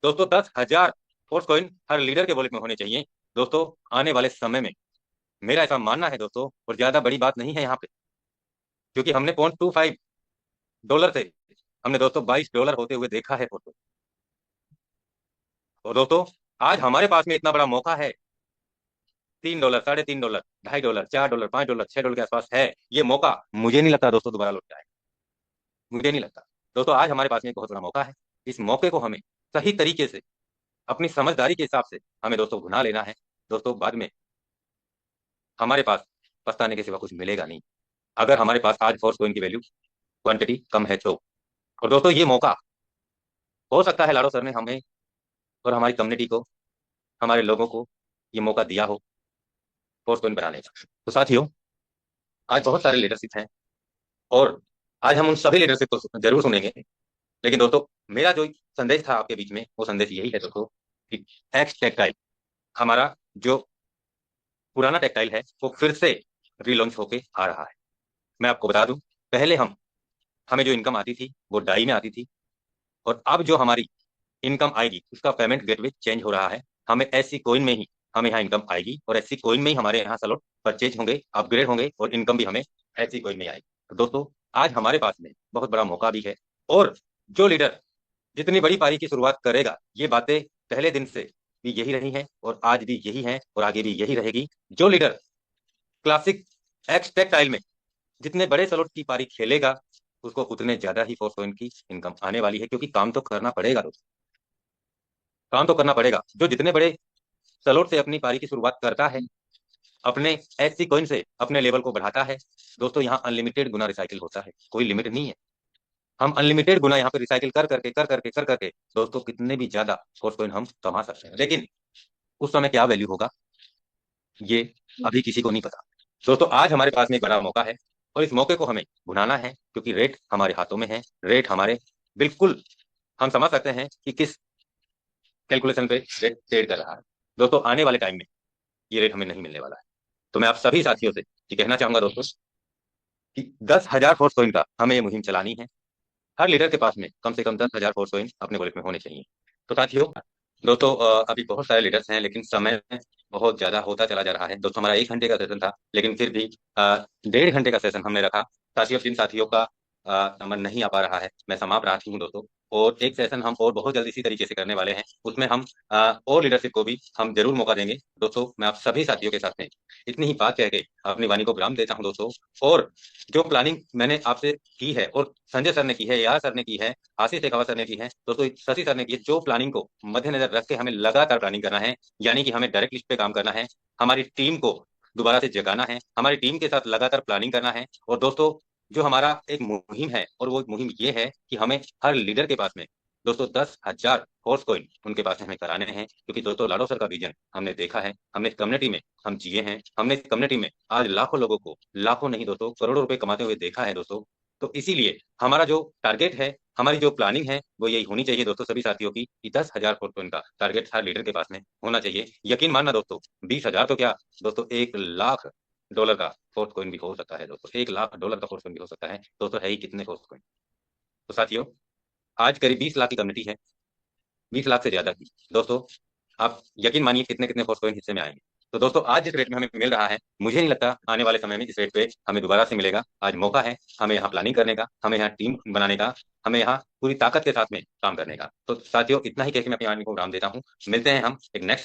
G: दोस्तों, 10,000 फोर्स कॉइन हर लीडर के वॉलेट में होने चाहिए दोस्तों आने वाले समय में। मेरा ऐसा मानना है दोस्तों, और ज्यादा बड़ी बात नहीं है यहाँ पे, क्योंकि हमने $0.25 से हमने दोस्तों $22 होते हुए देखा है फोर्स कॉइन। और दोस्तों आज हमारे पास में इतना बड़ा मौका है, $3, $3.5, $2.5, $4, $5, $6 के आसपास है ये मौका। मुझे नहीं लगता दोस्तों दोबारा लौट आएगा, मुझे नहीं लगता दोस्तों। आज हमारे पास में एक बहुत बड़ा मौका है, इस मौके को हमें सही तरीके से अपनी समझदारी के हिसाब से हमें दोस्तों भुना लेना है दोस्तों। बाद में हमारे पास पछताने के सिवा कुछ मिलेगा नहीं, अगर हमारे पास आज फोर्स कॉइन की वैल्यू क्वांटिटी कम है तो। और दोस्तों ये मौका हो सकता है लाडो सर ने हमें और हमारी कम्युनिटी को, हमारे लोगों को ये मौका दिया हो फोर्स कॉइन बनाने का। तो साथियों आज बहुत सारे लीडरशिप हैं, और आज हम उन सभी लीडरशिप को जरूर सुनेंगे। लेकिन दोस्तों मेरा जो संदेश था आपके बीच में, वो संदेश यही है दोस्तों कि एक्स टेक्टाइल, हमारा जो पुराना टेक्टाइल है वो फिर से रीलॉन्च होके आ रहा है। मैं आपको बता दूं, पहले हमें जो इनकम आती थी वो डाई में आती थी, और अब जो हमारी इनकम आएगी उसका पेमेंट गेटवे चेंज हो रहा है। हमें ऐसी कॉइन में ही हमें यहाँ इनकम आएगी, और ऐसी कॉइन में ही हमारे यहाँ स्लॉट परचेज होंगे, अपग्रेड होंगे, और इनकम भी हमें ऐसी कॉइन में आएगी। तो दोस्तों आज हमारे पास में बहुत बड़ा मौका भी है, और जो लीडर जितनी बड़ी पारी की शुरुआत करेगा, ये बातें पहले दिन से भी यही रही हैं, और आज भी यही है, और आगे भी यही रहेगी। जो लीडर क्लासिक एक्स टेक्टाइल में जितने बड़े स्लॉट की पारी खेलेगा उसको उतने ज्यादा ही फोर्स पॉइंट की इनकम आने वाली है, क्योंकि काम तो करना पड़ेगा दोस्तों, काम तो करना पड़ेगा। जो जितने बड़े स्लॉट से अपनी पारी की शुरुआत करता है, अपने एससी कॉइन से अपने लेवल को बढ़ाता है दोस्तों, यहाँ अनलिमिटेड गुना रिसाइकिल होता है, कोई लिमिट नहीं है। हम अनलिमिटेड गुना यहाँ पे रिसाइकिल कर करके दोस्तों कितने भी ज्यादा फोर्स पॉइंट हम कमा सकते हैं, लेकिन उस समय क्या वैल्यू होगा ये अभी किसी को नहीं पता। दोस्तों आज हमारे पास में एक बड़ा मौका है और इस मौके को हमें भुनाना है, क्योंकि रेट हमारे हाथों में है। रेट हमारे बिल्कुल हम समझ सकते हैं कि किस कैलकुलेशन पे रेट ट्रेड कर रहा है। दोस्तों आने वाले टाइम में ये रेट हमें नहीं मिलने वाला है। तो मैं आप सभी साथियों से ये कहना चाहूंगा दोस्तों कि 10,000 फोर्स पॉइंट का हमें ये मुहिम चलानी है। हर लीडर के पास में कम से कम 10,000 फोर्स पॉइंट अपने वॉलेट में होने चाहिए। तो साथियों दोस्तों अभी बहुत सारे लीडर्स हैं, लेकिन समय बहुत ज्यादा होता चला जा रहा है। दोस्तों हमारा 1 घंटे का सेशन था, लेकिन फिर भी 1.5 घंटे का सेशन हमने रखा। साथियों जिन साथियों का नंबर नहीं आ पा रहा है, मैं समाप्त राखी हूँ दोस्तों। और एक सेशन हम और बहुत जल्दी इसी तरीके से करने वाले हैं, उसमें हम और लीडरशिप को भी हम जरूर मौका देंगे दोस्तों। मैं आप सभी साथियों के साथ में इतनी ही बात कह के अपनी वाणी को विराम देता हूँ दोस्तों। और जो प्लानिंग मैंने आपसे की है, और संजय सर ने की है, यार सर ने की है, आशीष शेखावत सर ने की है दोस्तों, शशि सर ने की है, जो प्लानिंग को मद्देनजर रख के हमें लगातार प्लानिंग करना है, यानी कि हमें डायरेक्ट लिस्ट पे काम करना है, हमारी टीम को दोबारा से जगाना है, हमारी टीम के साथ लगातार प्लानिंग करना है। और दोस्तों जो हमारा एक मुहिम है, और वो मुहिम ये है कि हमें हर लीडर के पास में दोस्तों 10,000 फोर्स कॉइन उनके पास में हमें कराने हैं, क्योंकि दोस्तों लाडो सर का विजन हमने देखा है, हमने कम्युनिटी में हम जिए हैं, हमने कम्युनिटी में आज लाखों लोगों को, लाखों नहीं दोस्तों करोड़ों रुपए कमाते हुए देखा है दोस्तों। तो इसीलिए हमारा जो टारगेट है, हमारी जो प्लानिंग है, वो यही होनी चाहिए दोस्तों सभी साथियों की, कि 10,000 फोर्स कॉइन का टारगेट हर लीडर के पास में होना चाहिए। यकीन मानना दोस्तों, 20,000 तो क्या दोस्तों, $1,00,000 का फोर्स कॉइन भी हो सकता है दोस्तों, $1,00,000 का फोर्स कॉइन भी हो सकता है दोस्तों। है ही कितने फोर्स कॉइन। तो साथियों आज करीब 20 लाख की कम्युनिटी है, 20 लाख से ज्यादा की दोस्तों। आप यकीन मानिए कितने कितने फोर्स कॉइन हिस्से में आएंगे। तो दोस्तों आज जिस रेट में हमें मिल रहा है, मुझे नहीं लगता आने वाले समय में इस रेट पे हमें दोबारा से मिलेगा। आज मौका है हमें यहाँ प्लानिंग करने का, हमें यहाँ टीम बनाने का, हमें यहाँ पूरी ताकत के साथ में काम करने का। तो साथियों इतना ही कह के मैं अपनी वाणी को विराम देता हूँ। मिलते हैं हम एक नेक्स्ट